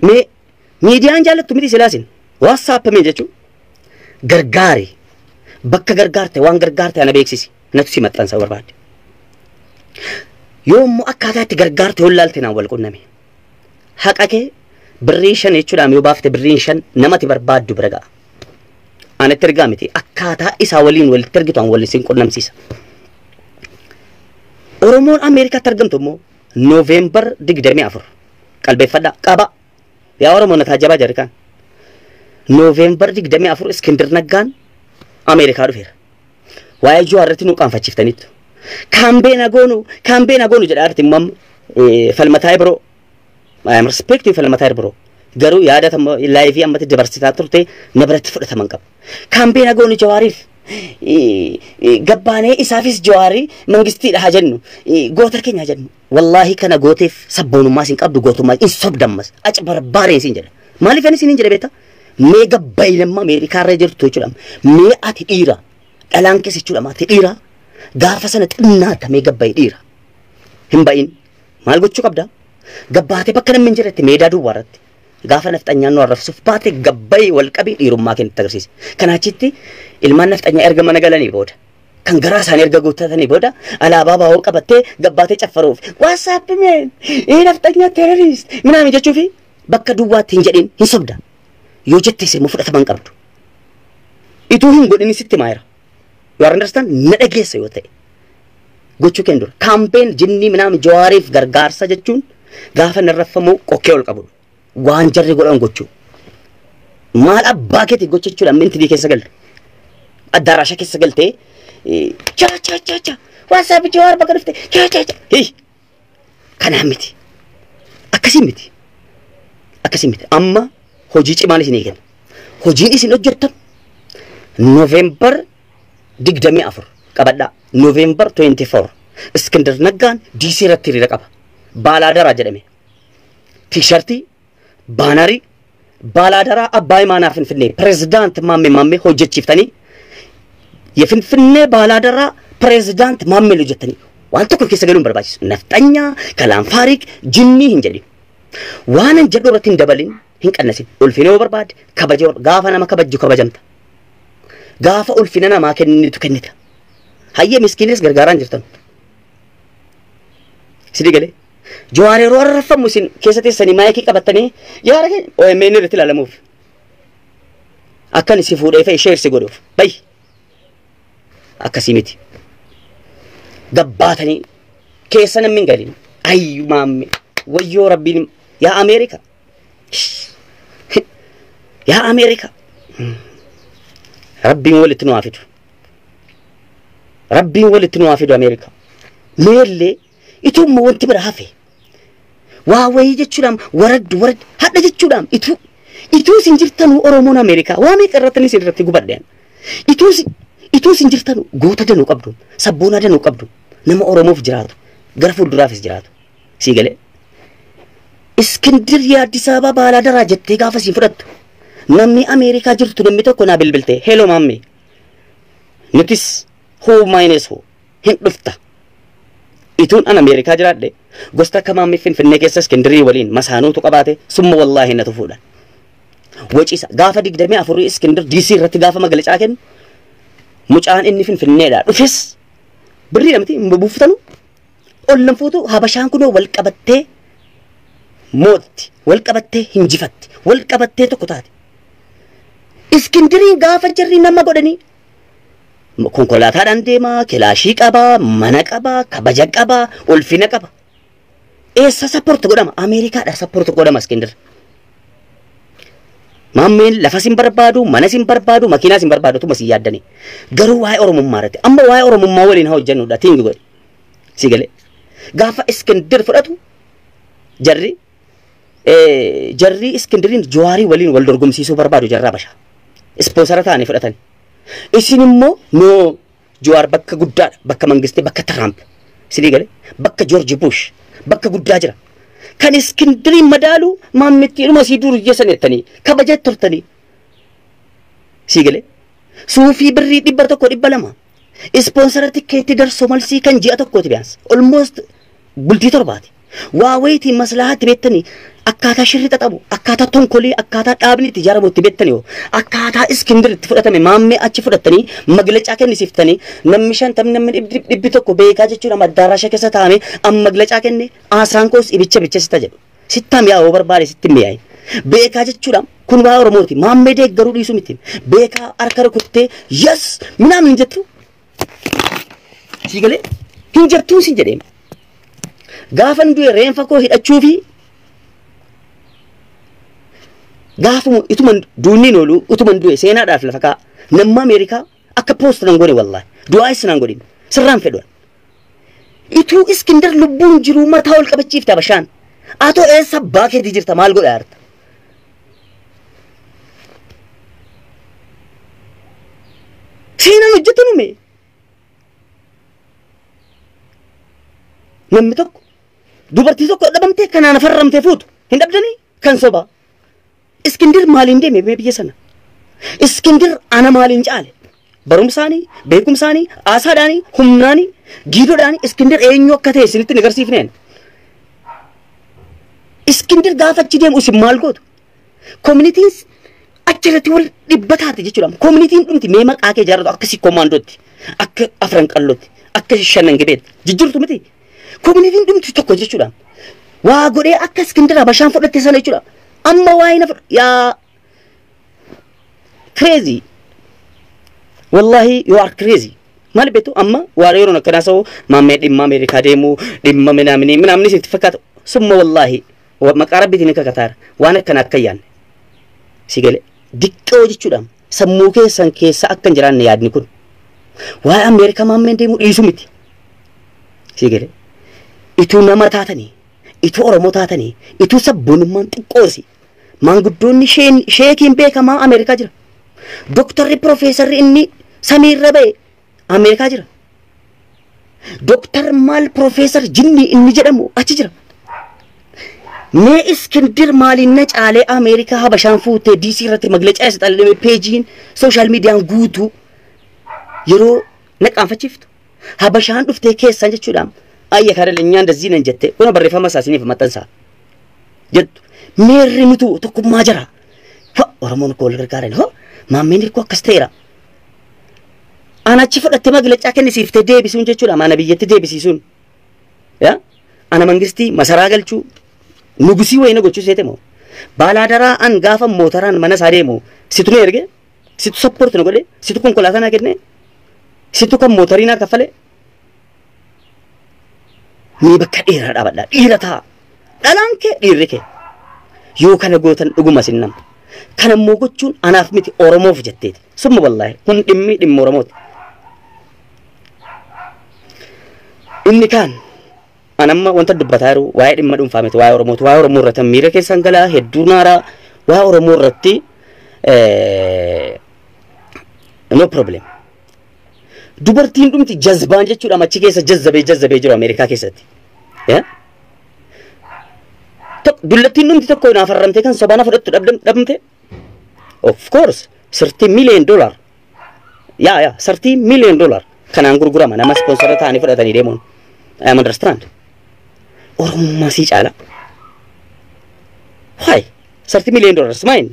Mee miidiyaan jaallattu miti silaasin WhatsApp mee jechuun gargaari bakka gargaarte waan gargaarte ana beeksisi natu si maxxansa barbaade. Yoommoo akkaataatti gargaarte hollaalte naan wal qunname. Haqa kee birrii 5 jechuudhaan yoo baafte birrii 5 namatti barbaaddu bira ga'a. Anatti ergaa miti akkaataa isaa waliin walitti ergitu wal isin qunnamsiisa. Oromoon Ameerikaatti argamtu immoo Noovembar 24 qalbeeffadhaa qaba. Yaa Oromoo na taajabaa jirri kan. Noovembar 24 Iskindir Naggaan Ameerikaa dhufeera. Waa'ee Jawaarratti nu qaanfachiiftaniitu. Kaambeena goonu jedha arti immoo falmataa biroo. I am respecting falmataa biroo. Garuu yaada laayivii ammatti dabarsitaa turte na biratti fudhataman qaba. Kaambeena goonu Jawaariif gabbaanee isaafis Jawaarii mangistiidha haa jennu goota keenya haa jennu. Wallaahi kana gooteef sabboonummaa isin qabdu gootummaa in sobdammas achi barbaaree isin jedha. Maaliif ani isin jedha beektaa? Mee gabbaayilummaa Ameerikaa irra jirtu jechuudha. Mee ati dhiira dhalaan keessa jechuudha ati dhiira gaafa sana xinnaata mee gabbaayii dhiira hin ba'iin maal gochuu qabda? Gabbaatee bakka namni hin jirretti meedaa duwwaa irratti gaafa nafxanyaan nu arrabsuuf baate gabbaayii wal qabee dhiirummaa kennatti agarsiisa. Kanaachitti ilmaan nafxanyaa erga mana galanii booda kan garaa isaanii erga guuttatanii booda alaabaa baawoo qabattee gabbaatee caffaruuf WhatsApp meen nafxanyaa terrorist minaamin jechuufi bakka duwwaatti hin jedhin hin sobda. Yoo jettees immoo fudhataman qabdu. Ituu hin godhini sitti maayira. You understand? Na dhageessa yoo ta'e. Gochuu kennu dura. Kaampeen jinnii minaamin Jawaariif gargaarsa jechuun gaafa narraffamu qokkee ol qabu. Waan jarri godhan gochuu. Maal abbaa keetii gochachuudhaan mintii keessa galte. Addaraasha keessa galtee cha WhatsApp Jawaar bakka dhufte cha. Kanaan miti. Akkasii miti. Amma hojii cimaan isin eegan. Hojiin isin hojjettan Noovembar 24 qabadhaa. Noovembar 24 Iskindir Naggaan DC irratti hiriira qaba. Baalaadaraa jedhame. Tiishartii, baanarii, baalaadaraa Abbaay Maanaa Finfinnee pirezidaant maammee hojjechiiftanii የፍንፍኔ ባላደራ ፕሬዝዳንት ማመሉ ጀተኒ ዋን tokko keessa galuun barbaachisu nafxanyaa kalaan faariq jinni hin jedhin waan hin jedhu irratti hin dabalin hin qannasin ulfinoo barbaade kabaje gaafa nama kabajju kabajamta gaafa ulfina namaa kennitu kennita hayye miskiinis gargaaraan jirtan sidii galee Jawaaree yeroo arrafamu isin keessa teessanii maayikii qabattanii yaara kee OMN irratti ilaalamuuf akkan isin fuudhee fi sheersi godhuuf bayi akkasii miti gabbaatanii keessa namni hin galin ayyu maamme wayyoo rabbiin yaa Ameerika rabbiin walitti nu haafidu Ameerika meellee itumma wanti bira hafe waa wayii jechuudhaan warad hadha jechuudhaan ituu sin jirtanuu Oromoon Ameerikaa waa meeqa irratti isin irratti gubadheen ituu sin jirtanuu goota danuu qabdu sabboonaa danuu qabdu nama Oromoof jiraatu gara fuulduraafis jiraatu sii galee Iskindir Addis Ababa baalaadaraa jettee gaafa siin fudhattu namni Ameerikaa jirtu namni tokko naa bilbiltee hello maamme nutis hoo maayines hoo hin dhufta ituun an Ameerikaa jiraadhe gosta akka maamme Finfinnee keessa Iskindirii waliin masaanuutu qabaate summa wallaahi na tufuudhaan wacisa gaafa 24 Iskindir DC irratti gaafa magalacaa kennu mucaan inni Finfinneedhaa dhufes birrii namti buuftanu ollan fuutu habashaan kunoo wal qabattee mootti wal qabattee hinjifatti wal qabattee tokko taate Iskindiriin gaafa jarri nama godhanii konkolaataadhaan deemaa kilaashii qabaa mana qabaa kabaja qabaa ulfina qaba eessa sappoorti godhama Ameerikaadha sappoorti godhama Iskindir maammeen lafa sin barbaadu mana sin barbaadu makiinaa sin barbaadu tuma si yaaddani garuu waa'ee oromummaa irratti amma waa'ee oromummaa waliin haa hojjannudha tiingi godhe si galee gaafa Iskindir fudhatu jarri Iskindiriin Jawaarii waliin wal dorgomsiisuu barbaadu jarra Habashaa ispoonsara ta'anii fudhatan isin immoo noo Jawaar bakka guddaadha bakka mangistii bakka Trump si galee bakka George Bush bakka guddaa jira kan Iskindiriin madaalu maammittiidhuma sii dur jeessanettanii kabaja turtanii si galee suufii birrii 100 ispoonsara tikkeetti darsoo malsii kan ji'a tokkooti biyaas almost bultii torbaati waa wayitii maslahaatti beettanii akkaataa shirrixa qabu akkaataa tonkolii akkaataa dhaabni itti ijaaramutti beettanii akkaataa Iskindir itti fudhatame maammee achi fudhatanii maglacaa kennisiiftanii namni 50 namni 100 beekaa jechuudha maddaaraasha keessa taa'ame amma maglacaa kenne aasaan koos ibicha sita jedhu sitta mi'aawoo barbaade sitti mi'aayi beekaa jechuudha kun waa Oromooti maammee deeggaruu dhiisuu miti beekaa harka rukuttee yes minaan hin jettu si galee hin jettuu si jedhee gaafa ndu'e reenfa koo hidhachuufi gaafa ituman duuniin oolu utuman du'e seenaadhaaf lafa kaa namma Ameerikaa akka poost nan godhe wallahi du'aayis nan godhin sirraan fedhan ituu Iskindir lubbuun jiru mataa ol qabachiifte Habashaan atoo eessa baakeetii jirta maal godha harta seenaan hojjetanume namni tokko dubartii tokko dhabamtee kanaan farramtee fuutu hin dhabdanii kan sobaa Iskindir maaliin deeme biyya sana Iskindir ana maaliin caale barumsaanii beekumsaanii aasaadhaanii humnaanii giidoodhaanii Iskindir eenyu akka ta'e isinitti agarsiifneen Iskindir gaafa achi deemu isin maal gootu communitiin achirratti wal dhibbataate jechuudha communitiin dhumti mee maqaa kee jaarratu akka si komaandootti akka afran qallootti akka shanan gibeetti jijjiirtu miti communitiin dhumti tokko jechuudha waa godhee akka Iskindir Habashaan fudhatte sana jechuudha amma waayina yaa crazy wallahi you are crazy mal betu amma wareero nakana so maammee dhimma Ameerikaa deemu dhimma minamni sitti fakkaatu summa wallahi maqarabbitiin akka Qatar waan akkana akka yaanne sigale diqqoo jechuudha sammuu keessan keessa akka hin jiraanne yaadni kun waa'ee Ameerikaa maammee deemu dhiisu miti sigale ituu nama taatanii ituu Oromoo taatanii ituu sabboonummaan xiqqoosi maanguddoonni sheekiin beekamaa Ameerikaa jira doktorri profeesarri inni samiirra ba'e Ameerikaa jira doktor maal profeesar jinni inni jedhamu achi jira mee Iskindir maaliin na caalee Ameerikaa Habashaan fuutee DC irratti maglacaa isa xallee peejiin sooshaal miidiyaan guutuu yeroo naqaanfachiiftu Habashaan dhuftee keessan jechuudha ayya kada lenyaan da zinan jette kuna barreeffama saasiniif maxxansa jettu meerri nutu tokkummaa jira fa Oromoon ko wal gargaaran ho maammeen ko akkas ta'eera ana achi fudhatte maglacaa kennisiiftee deebisuun jechuudha maana biyyatti deebisiisuun ya ana mangistii masaraa galchuu nugusii wayina gochuu seete moo baalaadaraa an gaafa mootaraan mana isaa deemu situ nu erge situ sappoorti nu godhe situ konkolaataa naa kenne situ kan mootarii naa kaffale ni bakka dheeraa dhaabadhaa dhiira ta'a dhalaan kee dhiirri kee yoo kana gootan dhuguma sinnam kana immoo gochuun anaaf miti Oromoof jetteeti summa wallahi kun dhimma Oromooti inni kaan anamma wanta dubbataa jiru waa'ee dhimma dhuunfaa miti waa'ee Oromooti waa'ee Oromoo irratti miira keessan galaa hedduu naaraa waa'ee Oromoo irratti no problem dubartiin dhumti jazbaan jechuudha machi keessa jazzabee jiru Ameerikaa keessatti ya dullattiin dhumti tokko naaf arramtee kan sobaana fudhattu dhabamte of course $30 million ya $30 million kanaan gurgurama nama sponsora ta'anii fudhatanii deemuun I understand Oromummaa sii caala why $30 million mine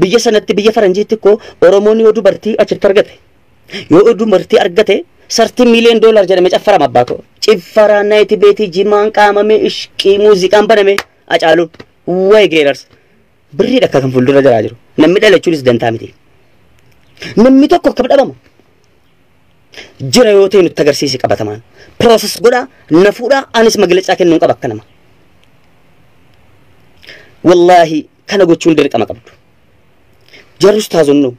biyya sanatti biyya faranjiitti ko Oromoon yoo dubartii achitti argate yoo dubartii argate $30 million jedhame caffarama abbaa koo ciffara nayti beeti jimaan qaamame ishqii muuziqaan baname acaaluun way geerars birrii dhakka kan fuuldura jiraa jiru namni dhalachuunis dantaa miti namni tokko akka dhabama jira yoo ta'e nutti agarsiisi qabatamaan process godha na fuudha anis maglacaa kennuun qaba akka nama wallahi kana gochuun dirqama qabdu jarus taazonno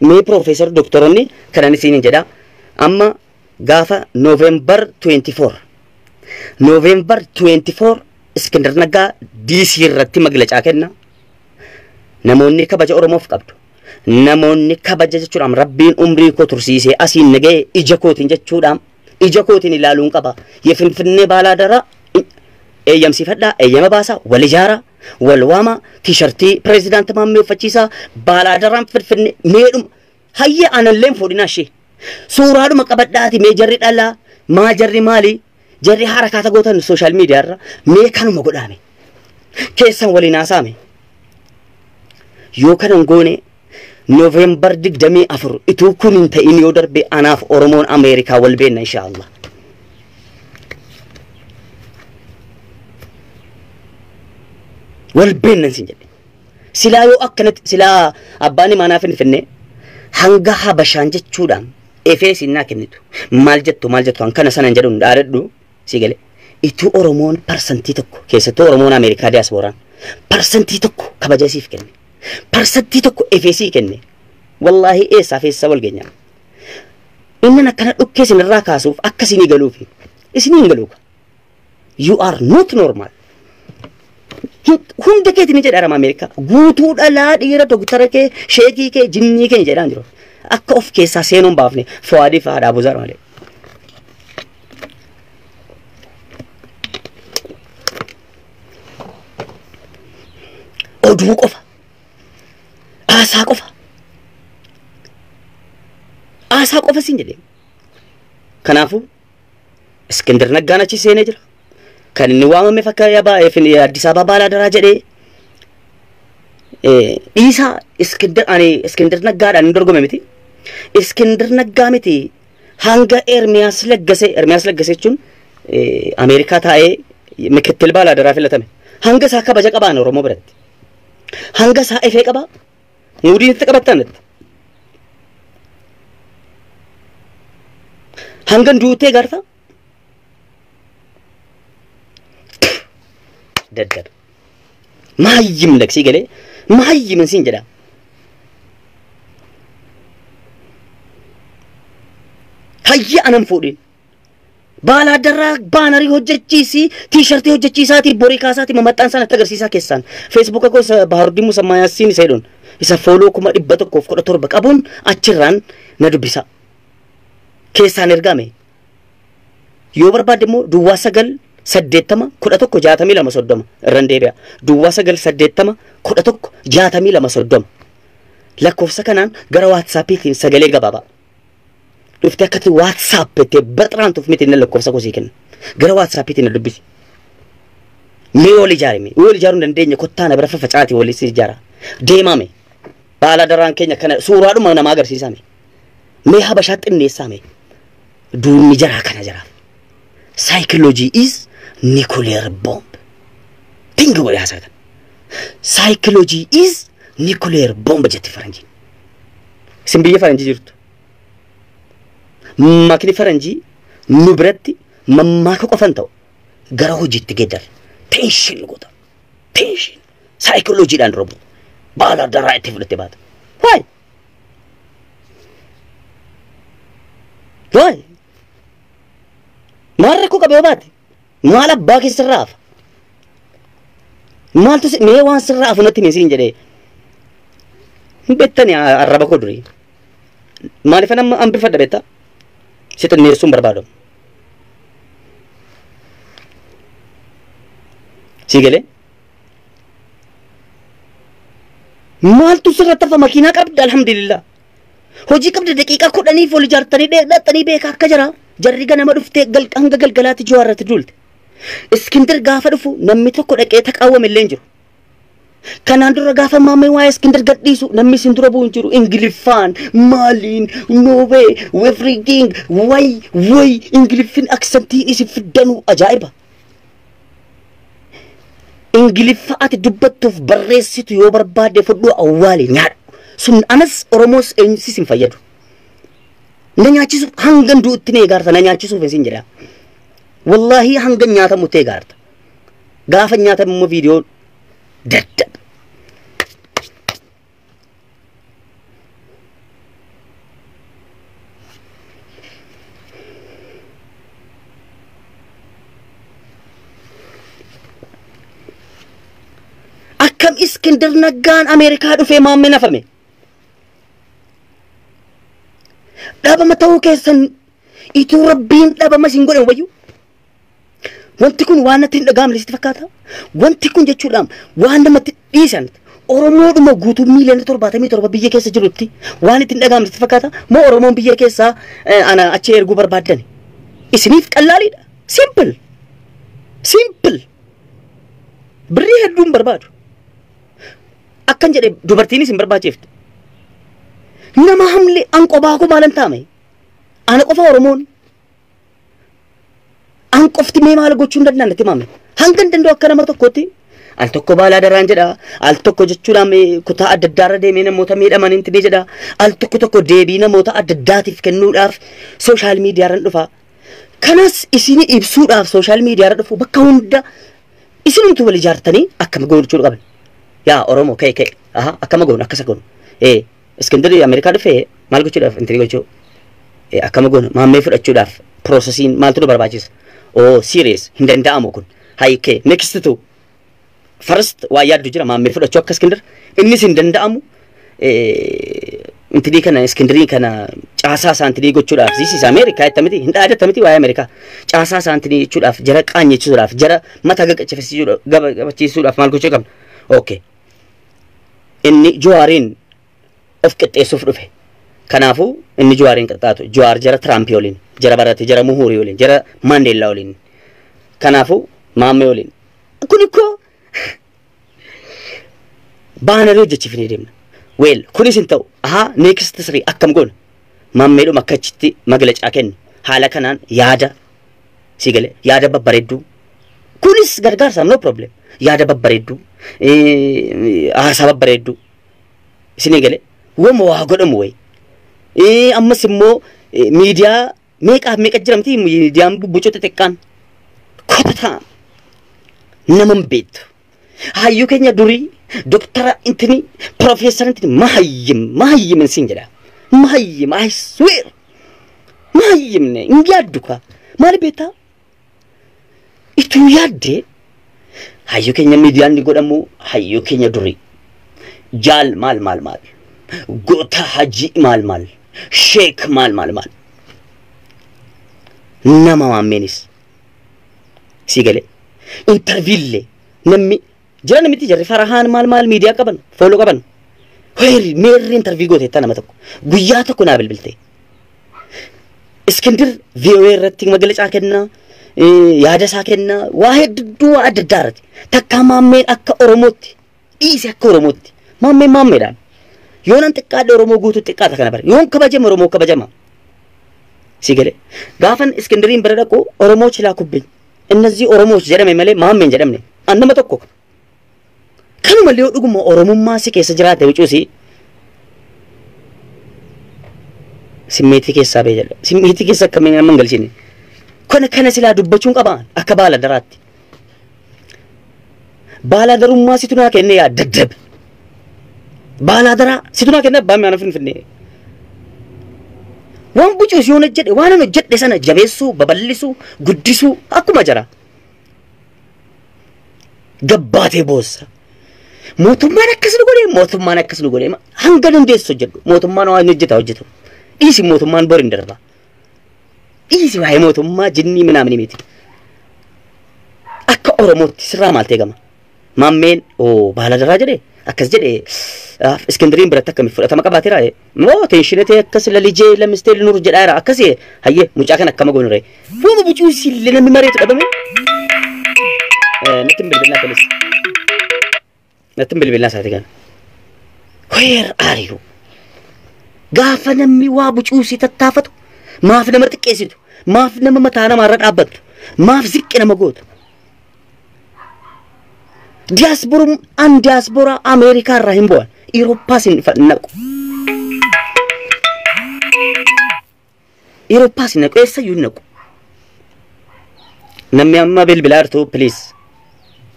mee professor doktoronni kanani siin jedha amma gaafa November 24 Iskandar Naggaa DC irratti maglacaa kenna namoonni kabaja Oromoof qabdu namoonni kabaja jechuudhaan rabbiin umrii koo tursiisee asiin nagee ija kootiin jechuudhaan ija kootiin ilaaluun qaba yefinfinnee baalaa dara eeyyamsiifadhaa eeyyama baasaa wal ijaara wal waama tiishartii pirezidaanti maammee uffachiisaa baalaa daraan finfinnee meedhuma hayya analleen fuudhinaa ishee suuraadhuma qabadhaati mee jarri dhalaa maa jarri maali jarri harakaata gootan sooshaal miidiyaa irra mee kanuma godhaame keessan waliin haasaame yoo kanan goone November 24 ituu kun hin ta'in yoo darbe anaaf Oromoon Ameerikaa wal beenna inshaallah wal beenna sin jedhe silaa yoo akkanatti silaa abbaani maanaaf hin finne hanga habashaan jechuudhaan efeesi naa kennitu maal jettu kana sanan jedhuun dhaadadhu sigale ituu Oromoon parsantii tokko keessattuu Oromoon Ameerikaa diasporaan parsantii tokko kabaja siif kenne parsantii tokko efeesii kenne wallahi eessa feessa wal geenya innan akkana dhukkee sinirraa kaasuuf akka sinii galuuf isiniin galuuka you are not normal hunda keetiin jedha Arama Ameerikaa guutuu dhalaa dhiira doktara kee sheekii kee jinnii kee jedhaan jiru akka of keessaa seenuun baafne Fuwaadii fi Haadha Abuuzar malee oduu qofa aasaa qofa sin jedhe kanaafu Iskandar Naggaan achi seenee jira kan inni waamame fakka Addis Ababa baalaa daraa jedhee dhiisaa Iskandar Naggaadhaan hin dorgome miti Iskandar Naggaa miti hanga Ermiyaas Laggase jechuun Ameerikaa taa'ee mikittil baalaa daraa filatame hanga isaa kabaja qabaan Oromoo biratti hanga isaa efee qaba muudii itti qabattanatti hanga duutee garfa daddar maayyim daksii galee maayyimin siin jedha hayya anan fuudhin baalaa darraa baanarii hojjechiisi tiishartii hojjechiisaati borii kaasaati mamaxxaan sana agarsiisaa keessaan Facebook ko Baharudin Musammaa Yaasiin isa jedhuun isa fooloo 117 qabuun achirraan na dubbisa keessaan ergame yoo barbaade immoo duwwaa 980 irraan deebi'a duwwaa 980 lakkoofsa kanaan gara WhatsAppiitiin sagalee gabaabaa dhuftee akkati WhatsApp itti baxraan tuuf miti inni lakkoofsa kosii kenna gara WhatsAppiitiin na dubbisi mee wal ijaaruun dandeenya kottaana bira faffacaatii waliin si ijaara deemame baala daraan keenya kana suuraadhuma nama agarsiisame mee habashaa xinneessame duunni jaraa kana jaraaf psychology is nuclear bomb think about it psychology is nuclear bomb jetti faranjiin simbiyya faranjii jirtu makni faranjii nu biratti mammaaka qofan ta'u gara hojiitti geddar tension goota tension psychology dhaan robu baala daraa itti fudhatte baata why maal rakkoo qabee baate maal abbaa keessa sirraaf maaltu mee waan sirraaf natti meesiin jedhee hin beektani arraba koo durii maaliifan amma hambifadha beektaa si xinneessuun barbaadamu si galee maaltu sirratti hafa makiinaa qabda alhamdulillah hojii qabda daqiiqaa 10 ol ijaartanii dheedhattanii beekaa akka jira jarri ganama dhuftee hanga galgalaatti jawaarratti duulte Iskandar gaafa dhufu namni tokko dhaqee taqaawwame illee jiru Kanaan dura gaafa maammee waa'ee Iskindar gadhiisu namni isin dura bu'u hin jiru. Ingiliffaan maaliin noowee everything way Ingiliffin aksantii isin fiddanuu ajaa'iba. Ingiliffa ati dubbattuuf barreessitu yoo barbaade fudhu awwaali nyaadhu. Sun anas Oromoos eenyusis hin fayyadu. Na nyaachisuuf hangan du'utti na eegaarta na nyaachisuuf isin jedha. Wallahi hangan nyaatamu ta'e eegaarta. Gaafa nyaatamu immoo viidiyoo dadda. Akkam Iskindar Naggaan Ameerikaa dhufee maammee nafame. Dhabama ta'uu keessan ituu Rabbiin dhabama isin godhe wayyu. Wanti kun waan natti hin dhaga'amne sitti fakkaata. Wanti kun jechuudhaan waan namatti dhiisan Oromoodhuma guutuu miiliyoona 77 biyya keessa jirutti waan itti hin dhaga'amne sitti fakkaata. Moo Oromoon biyya keessaa ana achi erguu barbaadan isiniif qallaaliidha. Simple. Birrii hedduun barbaadu. Akkan jedhe dubartiinis hin barbaachiftu. Nama hamle an qophaa ko maalan taame. Ana qofa Oromoon. An qofti mee maal gochuu hin danda'annetti maame. Hangan danda'u akka nama tokkotti. Al tokko baalaa daraan jedha. Al tokko jechuudhaan kutaa adda addaarra deemee namoota miidhaman hin jedha. Al tokko deebii namoota adda addaatiif kennuudhaaf sooshaal miidiyaarran dhufa. Kanas isinii ibsuudhaaf sooshaal miidiyaarra dhufu bakka hunda isinumtu wal ijaartanii akkam gochuu qaban. Yaa Oromoo ka'e. Akkama goonu akkasa goonu. Iskindar Ameerikaa dhufee maal gochuudhaaf intii gochuu? Akkama goonu maammee fudhachuudhaaf piroosesiin maaltu nu barbaachisa? Serious hin danda'amu kun. Haykee next to first waa yaaddu jira maammee fudhachuu akka Iskindar innis hin danda'amu. Intii kana Iskindarii kana caasaa isaantii gochuudhaaf ziis Ameerikaa ittamiti hin dhaadatamiti waa'ee Ameerikaa caasaa isaantii jechuudhaaf jara qaanyechisuudhaaf jara mata gabachiisuudhaaf maal gochuu qabna? Okay. Inni Jawaariin of qixxeessuuf dhufe. Kanaafuu inni Jawaariin qixxaatu. Jawaar jara Tiraampi waliin, jara barate, jara Muhurii waliin, jara Maandeellaa waliin. Kanaafuu maammee waliin. Kun ikkoo baanarii hojjechiifnee deemna. Kunis hin ta'u. Next 3 akkam goona. Maammeedhuma akka achitti maglacaa kennu. Haala kanaan yaada si galee yaada babbareedduu. Kunis gargaarsaaf no problem. Yaada babbareedduu. Haasaa babbareedduu. Isinii galee wama waa godhamu wayi. Ammas immoo miidiyaa meeqa jiramti miidiyaan bubbucoo xixiqqaan kotataa nama hin beektu. Hayyuu keenya durii doktara intini profeesara intini mahayyimin siin jedha. Mahayyim I swear. Mahayyimne hin yaaddu ka maali beektaa? Ituu yaaddee hayyuu keenya miidiyaan ni godhamu hayyuu keenya durii. Jaal maal goota hajii maal sheek maal nama maammeenis si galee interviillee namni jira namitti jarri Farahaan maal miidiyaa qaban fooloo qaban meerri intervii gooteetta nama tokko guyyaa tokko naa bilbilte Iskindar VOA irratti magalacaa kennaa yaada isaa kennaa waa hedduu adda addaa irratti takka maammeen akka Oromootti dhiise akka Oromootti maammeedhaan yoonan xiqqaadha Oromoo guutuu xiqqaata kana bare yoon kabajama Oromoo kabajama si galee gaafan Iskindariin bira dhaqu Oromoo chilaa kubbeen እነዚህ ኦሮሞዎች jedhame malee maammeen jedhamne annama tokko kanuma illee dhuguma Oromummaa si keessa jiraate wucuusi simmeetii keessaa bee jedha simmeetii keessa akkamiin nama galchine kana silaa dubbachuun qabaan akka baala daraatti baala darummaa situ naa kenne yaa daddab baala daraa situ naa kenne abbaan mi'aana finfinnee waan bucuus yoo jedhe waan ano jedhe sana jabeessuu babal'isuu guddisuu akkuma jira gabbaatee boossa mootummaan akkas nu godhe hanga dandeessu hojjedhu mootummaan waan hojjetu dhiisi mootummaan bor hin darba dhiisi waa'ee mootummaa jinnii minaamni miti akka Oromootti sirraa maal teegama maammeen baala daraa jedhe akkas jedhe Iskindariin biratti akkamitti fudhatama qabaatira moo teenshinatee akkas lalijee lamistee nuur jedhaara akkas hayyee mucaa kan akkama goonure fuuma bucuusi namni mareetu dhabame natti bilbilaa polis Nattin bilbilaa isaati kana. Where are you? Gaafa namni waa bucuusii tattaafatu maaf nama xiqqeessitu maaf nama mataa namaarra dhaabbattu maaf ziqqi nama gootu. Diaspora Amerikaa irraa hin bu'an Euroopaas hin naqu. Euroopaas hin naqu eessayyuu hin naqu. Namni amma bilbilaa jirtu please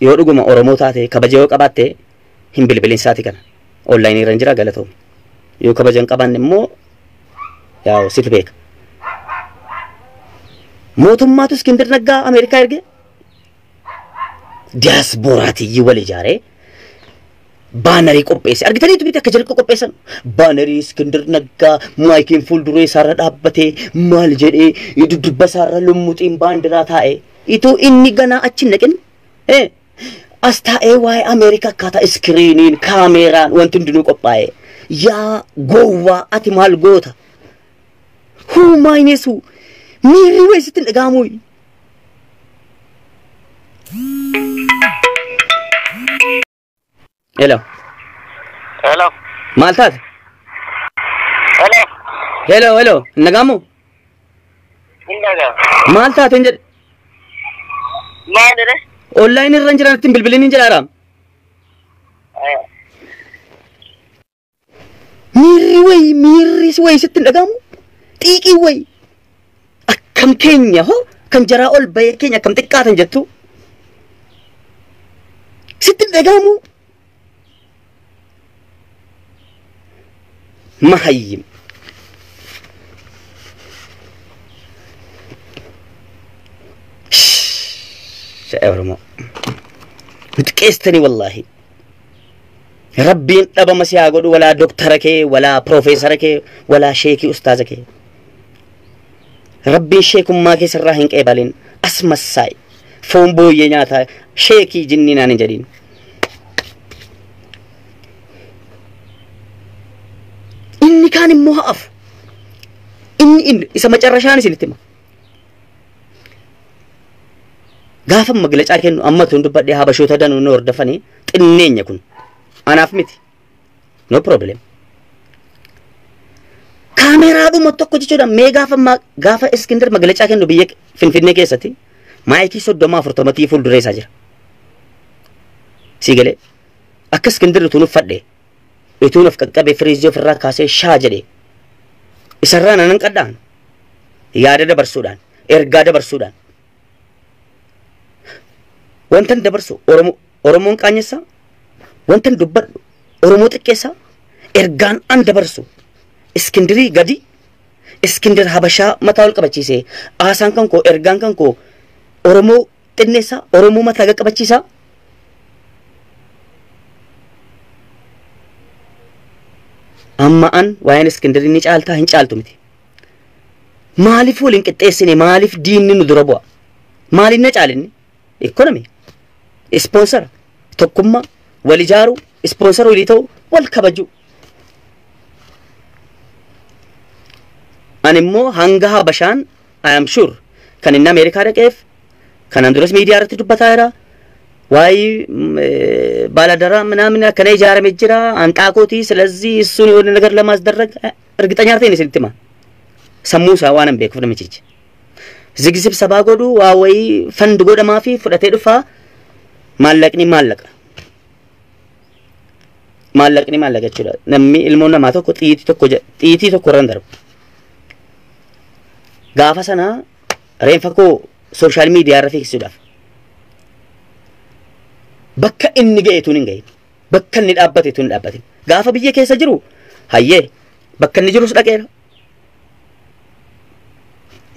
yoo dhuguma Oromoo taate kabaja yoo qabaatte hin bilbilin isaati kana. Online irra jira galatoom. Yoo kabajan qabaanne immoo yaa situ beeka. Mootummaatu Iskindir Naggaa Ameerikaa erge diasporaatii wal ijaaree baanarii qopheesse. Argitaniitu biti akka jalqa qopheessan. Baanarii Iskindir Naggaa maayikiin fuulduree isaarra dhaabbatee maal jedhee dudduuba isaarra lummuxiin baandiraa taa'ee itoo inni ganaa achi naqin as taa'ee waa'ee Ameerikaa akkaataa iskiriiniin kaameeraan wanti hundinuu qophaa'ee yaa gowwaa ati maal goota? Huumaayineesu miirri weessitti hin dhaga'amu. Hello. Hello. Maal taate? Hello. Hello. Nagamu? Indaga. Maal taate hin jedhe? Maal jedhe? Online irra hin jiran ittiin bilbilin hin jedhaaraam. Miirri weessitti hin dhaga'amu. Xiiqii wayi. Akkam keenya hoo kan jaraa ol bahee keenya akkam xiqqaatan jettu. Sitti hin dhaga'amu. Mahayyim. Oromoo. Mutqeestanii wallaahi. Rabbiin dhaba masiyaa godhu walaa doktara kee walaa profeesara kee walaa sheekii ustaaza kee. Rabbiin sheekummaa keessarraa hin qeebalin as massaay foon booyyee nyaataa sheekii jinninaan hin jedhin. Inni kaan immoo ha'af. Inni isa macarrashaan isinitti hima. Gaafa maglacaa kennu amma tun dubbadhee habashoota danuu nu hordofanii xinneenya kun anaaf miti. No problem. Kaameraadhuma tokko jechuudha mee gaafa Iskindir maglacaa kennu biyya Finfinnee keessatti maayikii 30-40 fuulduree isaa jira. Siigalee akka Iskindir utuun uffadhee utuun of qaqqabee firiizii ofirraa kaasee shaa jedhee isarraa nanan qadhaan yaada dabarsuudhaan ergaa dabarsuudhaan wantan dabarsu Oromoon qaanyessa wantan dubbadhu Oromoo xiqqeessa ergaan an dabarsu Iskindirii gadi Iskindir Habashaa mataa ol qabachiisee aasaan kan koo ergaan kan koo Oromoo xinneessa Oromoo mataa qabachiisa. Amma an waa'een Iskindirii ni caaltaa hin caaltu miti. Maaliif waliin qixxeessine maaliif diinni nu dura bu'a? Maaliin na caalinni? Economy. Sponsor. Tokkummaa. Wal ijaaru. Sponsor walii ta'u. Wal kabaju. Ani immoo hanga Habashaan I am sure kan inni Ameerikaa dhaqeef kanan duras miidiyaa irratti dubbataa jira. Waa'ee baladara ምናምን ከነ ጃረም ጅራ አንጣቆቲ ስለዚህ እሱን የሆነ ነገር ለማስደረግ እርግጠኛ ነኝ ስለትማ ሰሙሳ ዋንም ቤክ ፍደምጪ ዝግዝብ ሰባጎዱ ዋወይ ፈንድ ጎደ ማፊ ፍደቴ ድፋ ማለቅኒ ማለቀ ይችላል ነሚ ኢልሞና ማቶኮ ጢቲ ቶኮ ረንደር ጋፋሰና ሬንፈኮ ሶሻል ሚዲያ ረፊክሱዳፍ bakka inni ga'eetuun hin ga'in bakka inni dhaabbateetuun hin dhaabbatin gaafa biyya keessa jiru hayyee bakka inni jirus dhaqeera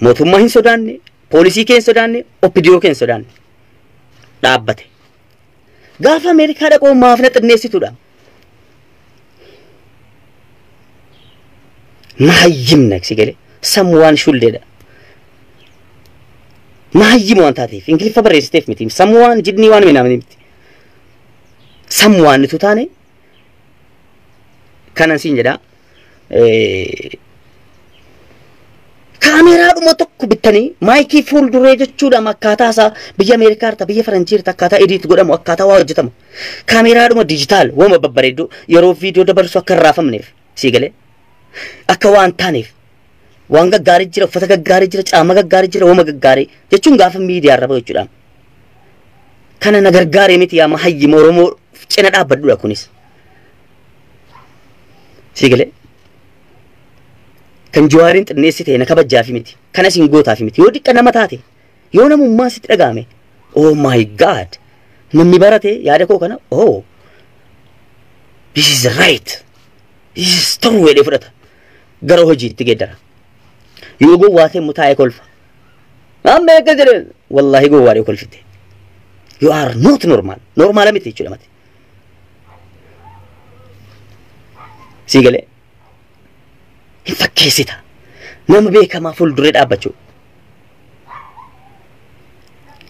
mootummaa hin sodaanne poolisii kee hin sodaanne oppidiyoo kee hin sodaanne dhaabbate gaafa Ameerikaa dhaqoo maaf na xinneessituudha mahayyim naqsi galee samwaan shuldeedha mahayyim waan taateef ingiliffa barreessiteef miti samwaan jidnii waan minamni miti Someone tutane kanan sin jedha kamera dhumo tokko tokko bittanii maayikii fuulduree jechuudha akkaataa isaa biyya Ameerikaa irra biyya Faranjii irra akkaataa edit godhamu akkaataa waa hojjetamu kaameraadhuma dijitaal wama babbareedu yeroo viidiyoo dabarsu akka raafamneef siigalee akka waan taaneef waan gaggaarii jira uffata gaggaarii jira caama gaggaarii jira wama gaggaarii jechuun gaafa miidiyaa irra bahu jechuudha kana na gargaaree miti yaa mahayyima Oromoo cina dhaabbadhuudha kunis siigalee kan Jawaarin xinneessite na kabajjaafi miti kana sin gootaafi miti yoo diqqa nama taate yoo namummaa sitti dhagaame oh my god namni barate yaada koo kana oh this is right this is true wedhe fudhata gara hojiitti geeddara yoo gowwaatee mutaa'ee kolfa amma eegga jedhe wallahi gowwaadhee kolfite you are not normal miti jechuudha mati siigalee fakkeessita nama beekamaa fuulduree dhaabbachuu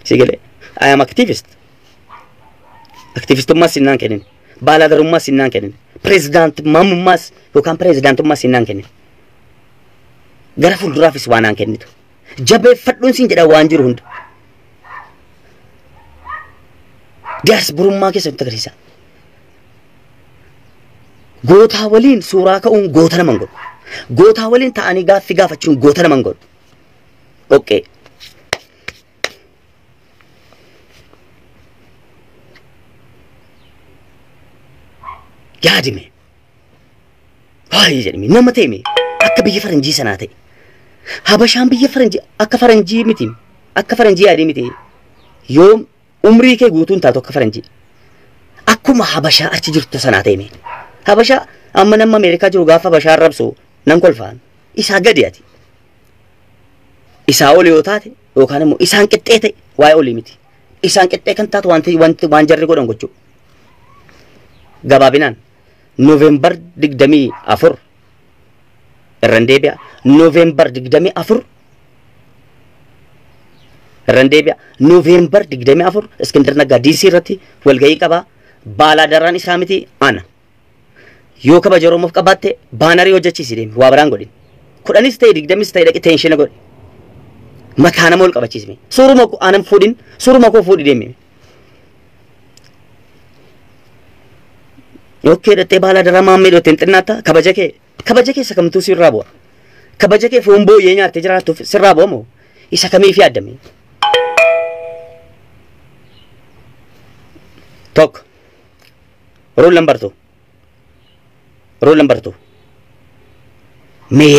siigalee I am activistummaas sinnaan kennin baaladarummaas sinnaan kennin pireezidaantummaas yookaan pireezidaantummaas sinnaan kennin gara fuulduraafis waan aan kennitu jabeeffadhuun siin jedha waan jiru hunda diyaasburummaa keessatti agarsiisa gootaa waliin suuraa ka'uun goota naman godhu goota waliin ta'anii gaaffii gaafachuun goota naman godhu okay yaadime hayi jedhimi nama ta'e akka biyya Faranjii sanaa ta'e habashaan biyya Faranjii akka Faranjii miti akka Faranjii yaadee miti yoo umrii kee guutuun taatu akka Faranjii akkuma habashaa achi jirtu sanaa ta'e habashaa amma nama Ameerikaa jiru gaafa habashaa arrabsu nan kolfaan isaa gadi ati isaa oli yoo taate yookaan immoo isaan qixxee ta'e waa'ee olii miti isaan qixxee kan taatu waan jarri godhan gochuu gabaabinaan November 24 irraan deebi'a November 24 irraan deebi'a November 24 Iskindar Naggaa DC irratti walgahii qaba baaladaraan isaa miti ana yoo kabaja Oromoof qabaatte baanarii hojjechiisi deemi waa biraan godhin kudhanis ta'e 20s ta'e dhaqi tenshina godhi makaana mool qabachiisme suuruma aanan fuudhin suuruma koo fuudhi deemi okay dhattee baaladaraan maammee dhootteen xinnaata kabaja kee sakamtuu sirraa bu'a kabaja kee foon booyyee nyaattee jiraattuuf sirraa bu'a moo isa kamiif yaaddame tokko rule number 2 mee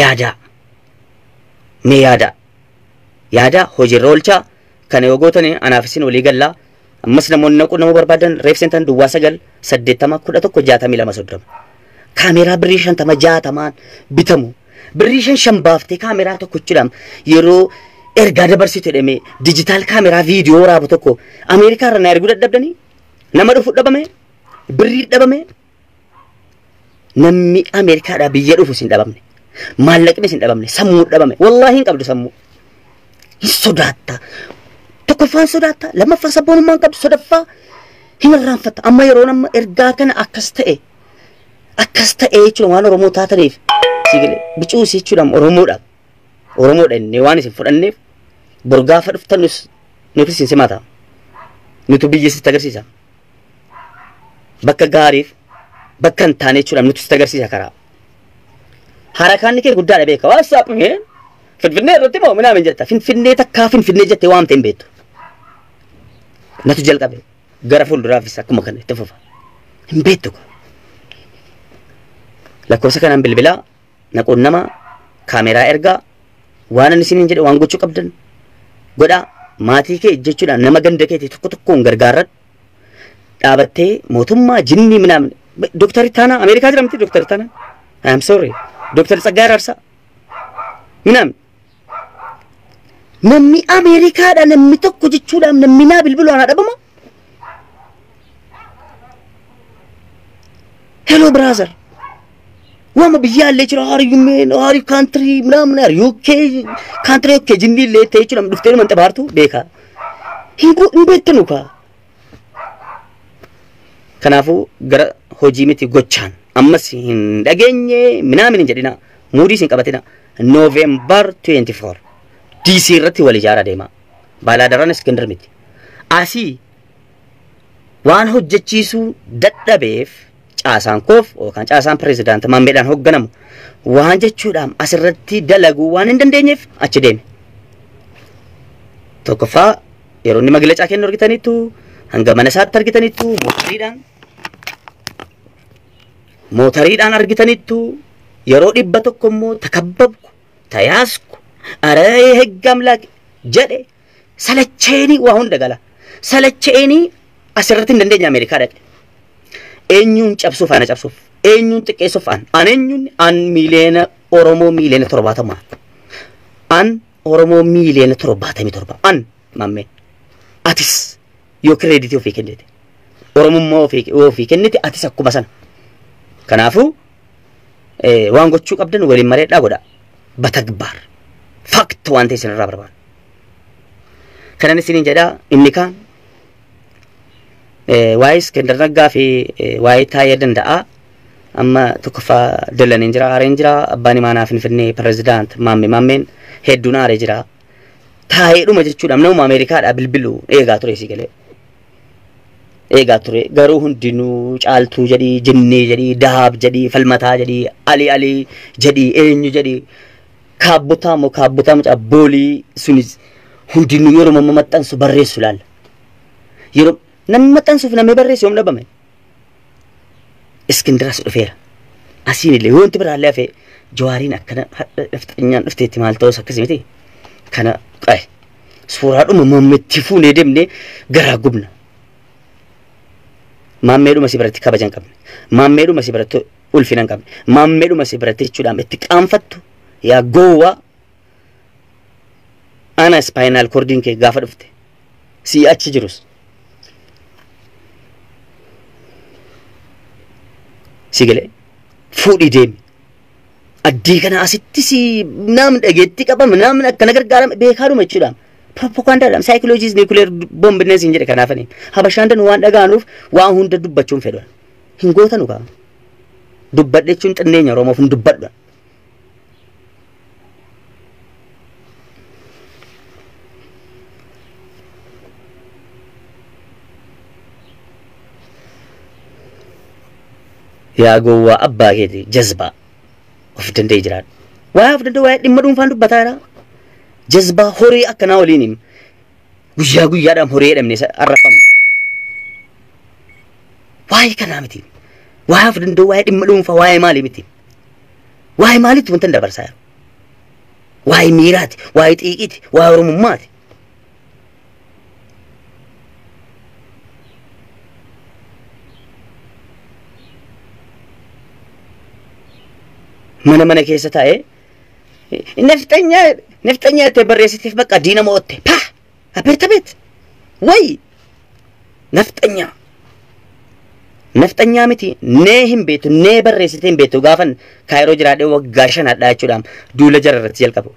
yaada hojiirra oolchaa kana yoo gootanii anaaf isin walii gallaa ammas namoonni naquu nama barbaadan reefsentan duwwaa 980 kaameraa birrii 50 bitamu birrii 5 baaftee kaameraa tokkochidhaan yeroo ergaa dabarsitu jedhame dijitaal kaameraa viidiyoo raabu tokko Ameerikaa irra na erguu dadhabdanii nama dhufu dhabame birrii dhabame namni Ameerikaadhaa biyya dhufu sin dhabamne maallaqni sin dhabamne sammuu dhabame wallahi hin qabdu sammuu hin sodaata tokkoffaan sodaata lammaffaa sabboonummaa hin qabdu sadaffaa hin irraanfatta amma yeroo nama ergaa kana akkas ta'e jechuudha waan Oromoo taataniif sigilee bicuusi jechuudhaan Oromoodha inni waan isin fudhanneef borgaafa dhuftanus nuti isin simaata nuti biyya sitti agarsiisa bakka gaariif bakka hin taane jechuudha nuti sitti agarsiisa karaa harakaanni kee guddaadha beeka WhatsApp Finfinnee irratti moo minaamin jetta Finfinnee takkaa Finfinnee jettee waamte hin beektu natu jalqabe gara fuulduraafis akkuma kana itti fufa hin beektu lakkoofsa kanaan bilbilaa naquun nama kaameraa ergaa waan ani isiniin jedhe waan gochuu qabdan godhaa maatii kee jechuudhaan nama ganda keetii tokko tokkoon gargaaradhu dhaabattee mootummaa jinnii minaamin Dr. Tana Ameerikaa jira miti Dr. Tana I am sorry Dr. Tsaggaayee Araarsaa minaamin namni Ameerikaadha namni tokko jechuudhaan namni naa bilbilu ana dhabama hello brother wama biyyaallee jira are you man are you country minaamin are you okay country okay jinnii illee ta'e jechuudhaan dhuftee nama xabaartu beeka hin beektanu kaa kanaafuu gara hojii miti gochaan ammas hin dhageenye minaamin hin jedhina muudii sin qabatina November 24 DC irratti wal ijaaraa deema. Baaladaraan Iskandar miti. Asii waan hojjechiisuu dadhabeef caasaan koof yookaan caasaan pirezidaanti Maammeedhaan hoogganamu waan jechuudhaan asirratti dalaguu waan hin dandeenyeef achi deeme. Tokkoffaa yeroo inni maglacaa kennu argitaniitu hanga mana isaatti argitaniitu mootariidhaan argitaniitu yeroo dhibba tokko immoo takabbabku tayaasku aree heggamlaak jedhe salacheeni waa hunda gala salacheeni asirratti hin dandeenye Ameerikaa dhaqe. Eenyuun cabsuuf ana cabsuuf eenyuun xiqqeessuuf an miiliyoona Oromoo miiliyoona 70 an Oromoo miiliyoona 77 an Maammee atis yoo kireeditii ofii kennite Oromummaa ofii kennite atis akkuma sana. Kanaafuu waan gochuu qabdan waliin mareedhaa godha batagbaar fakt waan ta'e isinirraa barbaada. Kanan isiniin jedhaa inni kaan waa'ee Iskandar Naggaa fi waa'ee Taayee Danda'a amma tokkoffaa dalaniin jira aareen jira abbaan imaanaa Finfinnee pirezidaant Maammeen hedduun aaree jira. Taayeedhuma jechuudhaan nama Ameerikaadhaa bilbilu eegaa ture si galee. Eegaa ture garuu hundinuu caaltuu jedhii jinnii jedhii dahaab jedhii falmataa jedhii alii jedhii eenyu jedhii kaabbotaa mucaa boolii sunis hundinuu yeroo maxxansu barreessu laalla. Yeroo namni maxxansuuf namni barreessu yoom dhabame. Iskindaras dhufeera. Asiin illee wanti biraallee hafee Jawaariin akkana nafxanyaan dhufteetti maal ta'us akkasii miti. Kana qae suuraadhuma Maammeetti fuunee deemnee garaa gubna. Maammeedhuma si biratti kabaja hin qabne. Maammeedhuma si biratti ulfina hin qabne. Maammeedhuma si biratti jechuudhaan itti qaanfattu yaa gowwaa ana spinal cordin kee gaafa dhufte si achi jirus si galee fuudhii deemi. Addii kana asitti si namni dhageetti qabama namni akkana gargaarame beekaadhuma jechuudhaan. Propagandaadhaan saayikoloojii niikuleer boombinees hin jedhe kanaafanii habashaan dan waan dhagaanuuf waan hunda dubbachuun fedhan hin gootanu kaa dubbadhe jechuun xinneenya Oromoof hin dubbadhu. Yaa gowwaa abbaa keeti jazbaa of danda'ee jiraadha. Waa of danda'u waa dhimma dhuunfaan dubbataa jira. Jazbaa horii akkanaa waliin guyyaadhaan horii jedhamne arrafamu. Waa'ee kanaa miti. Waa'ee of danda'u waa'ee dhimma dhuunfaa waa'ee maalii miti. Waa'ee maaliitti wanta dabarsaa jiru. Waa'ee miiraati, waa'ee xiiqiiti, waa'ee Oromummaati. Mana keessa taa'ee nafxanya itti barreessiteef bakka diina moo'atte paa abeet way nafxanyaa miti nee hin beetu nee barreessite hin beetu gaafan kaayiroo jiraadhee waggaa 5 hadhaa jechuudhaan duula jararratti jalqabu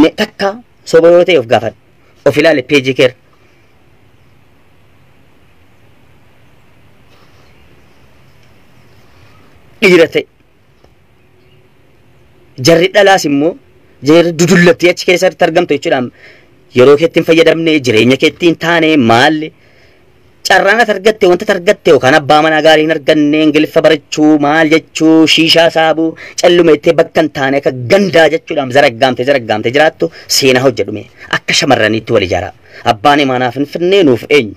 nee takka soba yoo ta'e of gaafan of ilaale peejii keer dhiira ta'e jarri dhalaas immoo jarri dudullatti achi keessatti argamtu jechuudhaan yeroo keettiin fayyadamne jireenya keettiin taane maalli carraan argatte wanta argatte yookaan abbaa manaa gaarii hin arganne ingiliffa barachuu maal jechuu shiishaa saabuu calluma itti bakka hin taane akka gandaa jechuudhaan zaraggaamte jiraattu seenaa hojjedhume akka shamarraniitti wal ijaaraa abbaan imaanaa Finfinnee nuuf eenyu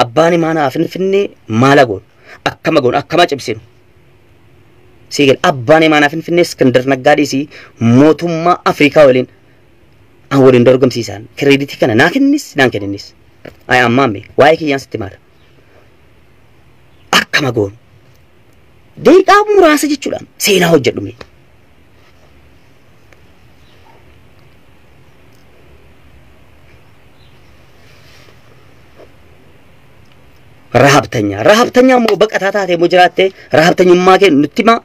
abbaan imaanaa Finfinnee maal goon akkama cibsinu. Sigal abbaan imaanaa Finfinnee Iskandar Naggaadhiisi mootummaa Afrikaa waliin an waliin dorgomsiisan kireeditii kana naa kenninnis ay ammaame waa'ee kiyyaan sitti maala akkama goon deeqaa muraasa jechuudhaan seenaa hojjedhume. Rahabtanya moo baqataa taatee moo jiraattee rahabtanyummaa kee nutti himaa.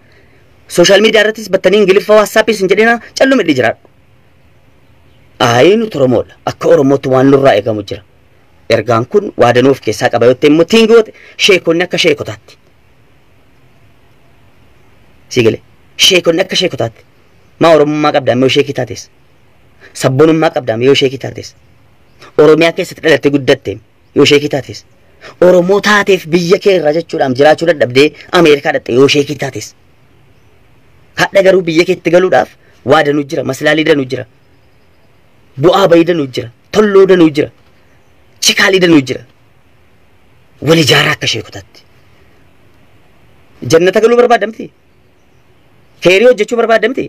Social media irrattis battanii ingiliffa WhatsAppis hin jedhina callume jiraadhu. Aayinu Oromoodha akka Oromootti waan nurraa eegamu jira. Ergaan kun waadanoof keessaa qaba yoo ta'e immoo tiingoote sheekonni akka sheekotaatti. Sigale sheekonni akka sheekotaatti maa Oromummaa qabda ammoo sheekii taates. sabboonummaa qabdaam yoo sheekii taates. Oromiyaa keessatti dhalattee guddatte yoo sheekii taates. Oromoo taateef biyya kee irraa jechuudhaan jiraachuu dadhabdee Ameerikaa dhatte yoo sheekii taates. Hadha garuu biyya keetti galuudhaaf waa danuu jira, maslaalii danuu jira. Bu'aa bayii danuu jira, tolloo danuu jira, chikaalii danuu jira. Wal ijaaraa akka sheekotatti. Jannata galuu barbaadamti. Keerii hojjechuu barbaadamti.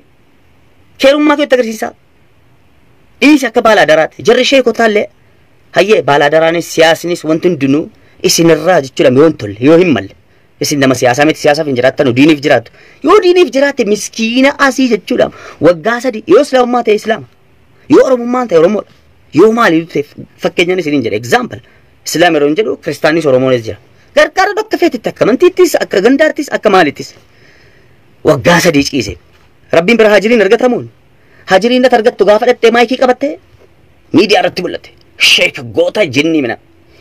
Keerummaa kee itti agarsiisa. Dhiisi akka baalaadaraatti. Jarri sheekotaallee hayyee baaladaraanis siyaasnis wanti hundinuu isinirraa jechuudha yoo hin tolle yoo hin malle. Isin nama siyaasaa miti siyaasaaf hin jiraattan diiniif jiraattu. Yoo diiniif jiraatte miskiina asii jechuudha. Waggaa sadii yoo islaamummaa ta'e islaama. Yoo oromummaan ta'e oromoodha. Yoo maaliif ta'e fakkeenyaan isiniin jedhe example. Islaam yeroo hin jedhu kiristaanis oromoonis jira. Gargaara bakka feetitti akka amantiittis akka gandaartis akka maalittis. Waggaa sadii ciise. Rabbiin bira haajiriin argatamuun. Haajiriin natti argattu gaafa dhattee maayikii qabattee miidiyaa irratti mul'atte. Sheek goota jinnii mina.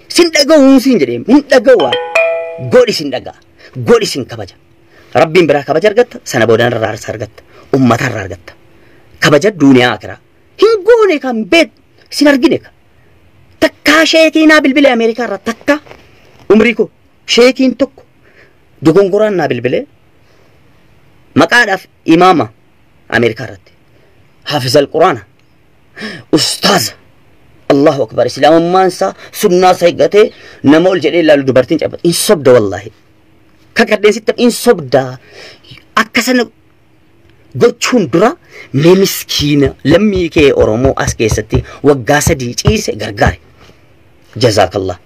Sin dhaga'uun siin jedhee hin dhaga'u. Godhi sin dhaga'a. Godhi sin kabaja. Rabbiin biraa kabaja argatta sana boodaan irraa argatta. Ummata irraa argatta. Kabaja duuniyaa akiraa. Hin goone kan beet sin argine ka. Takkaa sheekii naa bilbilee Ameerikaa irraa takka umrii koo sheekiin tokko dogongoraan naa bilbilee maqaadhaaf imaama Ameerikaa irratti Haafizal Quraana ustaaza Allahu akbar islaamummaan isaa sunnaa isaa eeggatee nama ol jedhee ilaalu dubartiin cabatu in sobda wallaahi kakadheen sitti in sobda akka sana gochuun dura mee miskiina lammii kee Oromoo as keessatti waggaa sadii ciise gargaare jazakallah.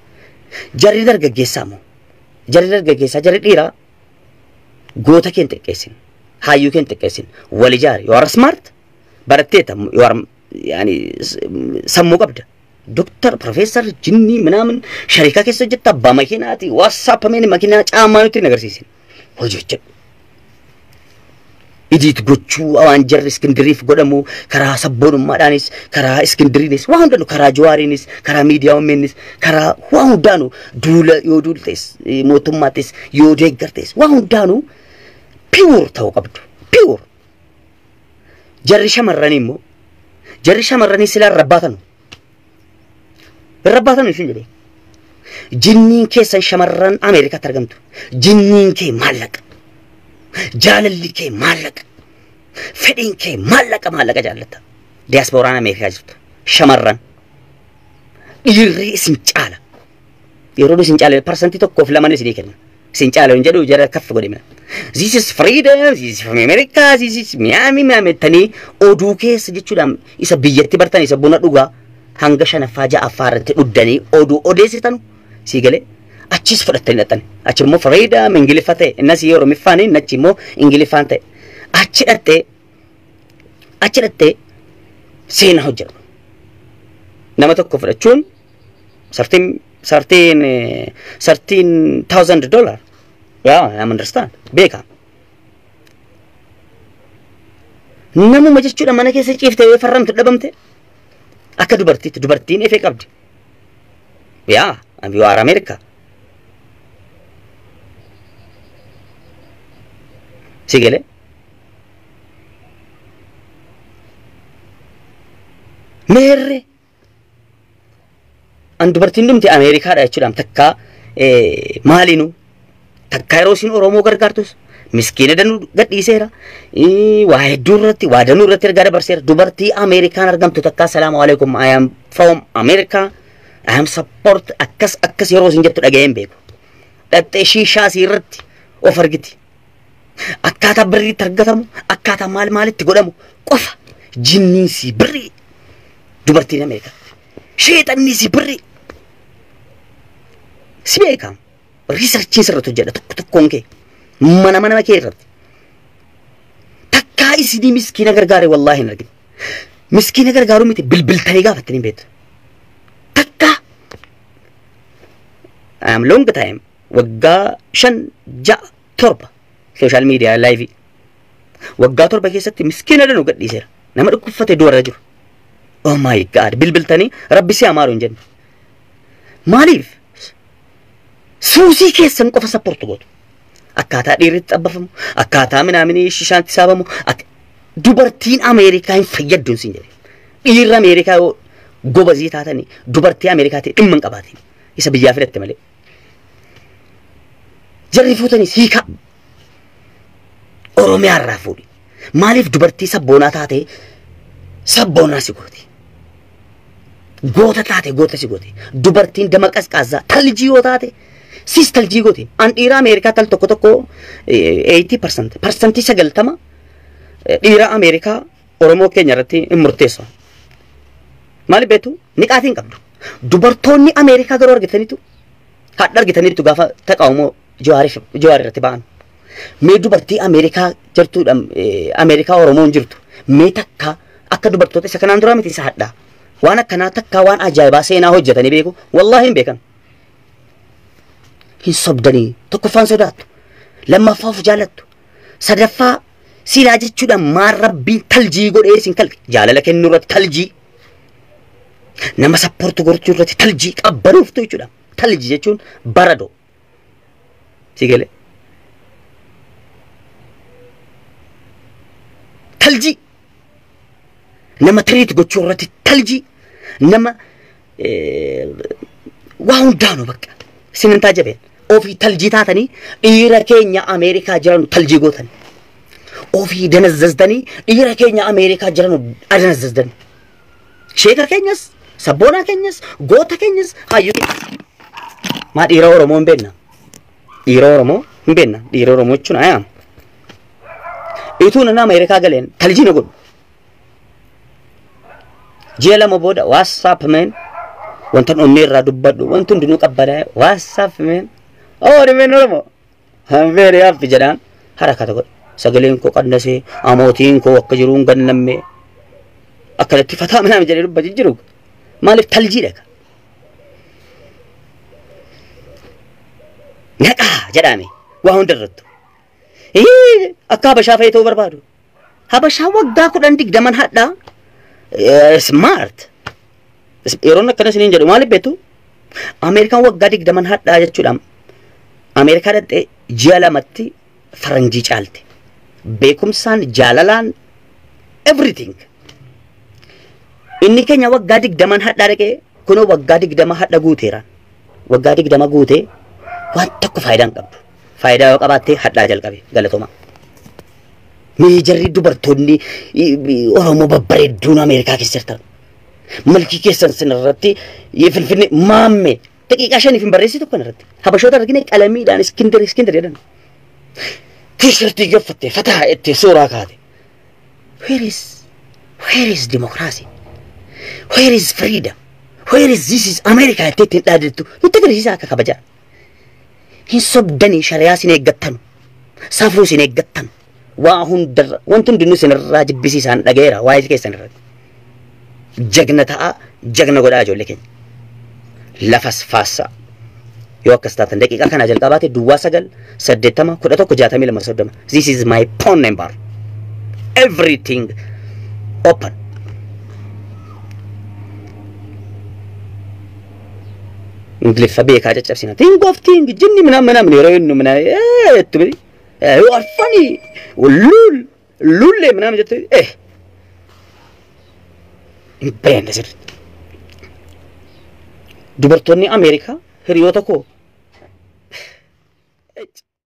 Jarri dargaggeessaa moo jarri dargaggeessaa jarri dhiiraa goota keen xiqqeessin hayyuu keen xiqqeessin wal ijaare yoo arra smart baratteeta yoo arra yaani sammuu qabda doktor profeesar jinnii minaamin sharikaa keessa hojjetta abbaa makiinaati waasaapameen makiinaa caamaa nutti hin agarsiisin hojii hojjedhu. Idiit gochuu waan jarri iskindiriif godhamu karaa sabboonummaadhaanis karaa iskindiriinis waan hundaanu karaa jawaariinis karaa miidiyaa uummannis karaa waan hundaanu duula yoo duultees mootummaattis yoo deeggartees waan hundaanu pure ta'uu qabdu pure. Jarri shamarranii immoo jarri shamarranii silaa rabbaatanu isin jedhee jinniin keessan shamarran Ameerikaatti argamtu jinniin kee maallaqa. Jaalalli kee maallaqa. Fedhiin kee maallaqa jaallata. Diyaaspooraan Ameerikaa jirtu. Shamarran. Dhiirri isin caala. Yeroo isin caala parsantii tokkoof lamaan isinii kenna. Isin caala hin jedhu jara kaffi godhimina. This is freedom, this is from America, this is Miami tanii oduu keessa jechuudhaan isa biyyatti bartan isa buna dhugaa hanga shanaffaa ja'affaa irratti dhuddanii oduu odeessitanu sii galee. Achis fudhattanii dhaqan. Achi immoo freedom Ingiliffaa ta'e innas yoo Oromiffaan achi immoo Ingiliffaan ta'e. Achi dhattee seenaa hojjedhu. Nama tokko fudhachuun $13,000. Yeah, I understand. Beeka. Namuma jechuudha mana keessa ciiftee yoo farramtu dhabamte akka dubartiitti dubartiin efee qabdi. Yeah, you are America. Sigale. Merre. An dubartiin dhumti Ameerikaadha jechuudhaan takka maalinu takka yeroo isin Oromoo gargaartus miskiina danuu gadhiiseera. Waa hedduu irratti waa danuu irratti ergaa dabarseera. Dubartii Ameerikaan argamtu takka salaamu alaikum I am from America. I am support akkas yeroo isin jettu dhaga'een beeku. Dhattee shiishaa asii irratti of argiti. Akkaataa birriitti argatamu akkaataa maalitti godhamu qofa jinniin si birrii dubartiin Ameerikaa sheexanni si birrii si beekam riisarchii sirriitu jedha tokkoon kee mana kee irratti takkaa isinii miskiina gargaare wallaahi hin argine miskiina gargaaruu miti bilbiltanii gaafattanii beektu takkaa I am long time waggaa 5-6-7 social media live waggaa 7 keessatti miskiina danu gadhiiseera nama dhukkufate duwara jiru. Oh my god bilbiltanii rabbi si amaaru hin jenne maaliif suusii keessan qofa sapportu gootu akkaataa dhiirritti xabbafamu akkaataa minaaminii shishaanti saabamu dubartiin Ameerikaa hin fayyadduun siin jedhe dhiirri Ameerikaa gobazii taatanii dubartii Ameerikaatiin dhimma hin qabaatin isa biyyaa filatte malee jarri fuutanii hiika Oromiyaa irraa fuudhi maaliif dubartii sabboonaa taate sabboonaa si gooti goota taate goota si gooti dubartiin dama qasqaasaa taljii yoo taate sis taljii gooti an dhiira Ameerikaa tal tokko 80% parsantii 90 dhiira Ameerikaa Oromoo keenya irratti hin murteessu maali beetu niqaatiin qabdu dubartoonni Ameerikaa garuu argitaniitu hadda argitaniitu gaafa taqaawumoo Jawaar irratti ba'an mee dubartii Ameerikaa jirtuudha Ameerikaa Oromoon jirtu mee takka akka dubartoota isa kanaan dura miti isa hadda waan akkanaa takka waan ajaa'ibaa seenaa hojjetanii beeku wallahi hin beekan hin sobdanii tokkoffaan sodaattu lammaffaa of jaalattu sadaffaa silaa jechuudha maal rabbiin taljii godhee isin kalqe jaalala kennuu irratti taljii nama sappoortu gochuu irratti taljii qabbanuuftu jechuudha taljii jechuun barado sigale taljii nama tiriit gochuu irratti taljii nama waa hundaanu bakka sinintaa jabeen ofii taljii taatanii dhiira keenya Ameerikaa jiran taljii gootan ofii danazzazdanii dhiira keenya Ameerikaa jiran danazzazdanii sheeka keenyas sabboonaa keenyas goota keenyas hayyuu maa dhiira Oromoo hin beekna dhiira Oromoo hin beekna dhiira Oromoo jechuun ayaa ituun nama Ameerikaa galeen taljii na godhu ji'a lama booda WhatsApp meen wantan onnee irraa dubbadhu wanti hundinuu qabbanaa'e WhatsApp meen dhimeen Oromoo hanbeere haaffi jedhaan harakata godhe sagaleen koo qannasee amootiin koo akka jiruun gannammee akkanatti fataa minaan jedhee dubbachaa jiru maaliif taljii dhaga naqaa jedhame waa hundarrattu akka habashaa fayyee ta'uu barbaadu habashaa waggaa 10 hadhaa smart yeroon akkana isiniin jedhu maaliif beektu Ameerikaan waggaa 20 hadhaa jechuudhaan Ameerikaa dhaqxee ji'a lamatti faranjii caalte beekumsaan jaalalaan everything inni keenya waggaa 20 hadhaa dhaqee kunoo waggaa 20 hadha guuteera waggaa 20 guutee waan tokko faayidaan qabdu faayidaa yoo qabaattee hadhaa jalqabe galatoma mee jarri dubartoonni Oromoo babbareedduun Ameerikaa keessa jirtan malkii keessan sinirratti Finfinnee maamme daqiiqaa 5 hin barreessitu kan irratti habashoota argine qalamiidhaan iskindar jedhan t-shirtii gaffattee fataa itti suuraa kaate where is democracy where is freedom where is this is America ittiin dhaadettu nutti agarsiisa akka kabajaa hin sobdanii shariyaa sin eeggattanu safuu sin eeggattanu waa hundarra wanti hundinuu sinirraa jibbisiisaan dhageera waa'ee keessan irratti jagna ta'a jagna godhaa ijoollee keenya lafas faassaa yoo akkas taatan daqiiqaa kana jalqabaate duwwaa 980 this is my phone number everything open Ingiliffa beekaa caccabsina think of thing jinni ምናምን yeroo inni ምናምን እቱ you are funny lulle ምናምን jettu imprende dubartoonni Ameerikaa hiriyoota koo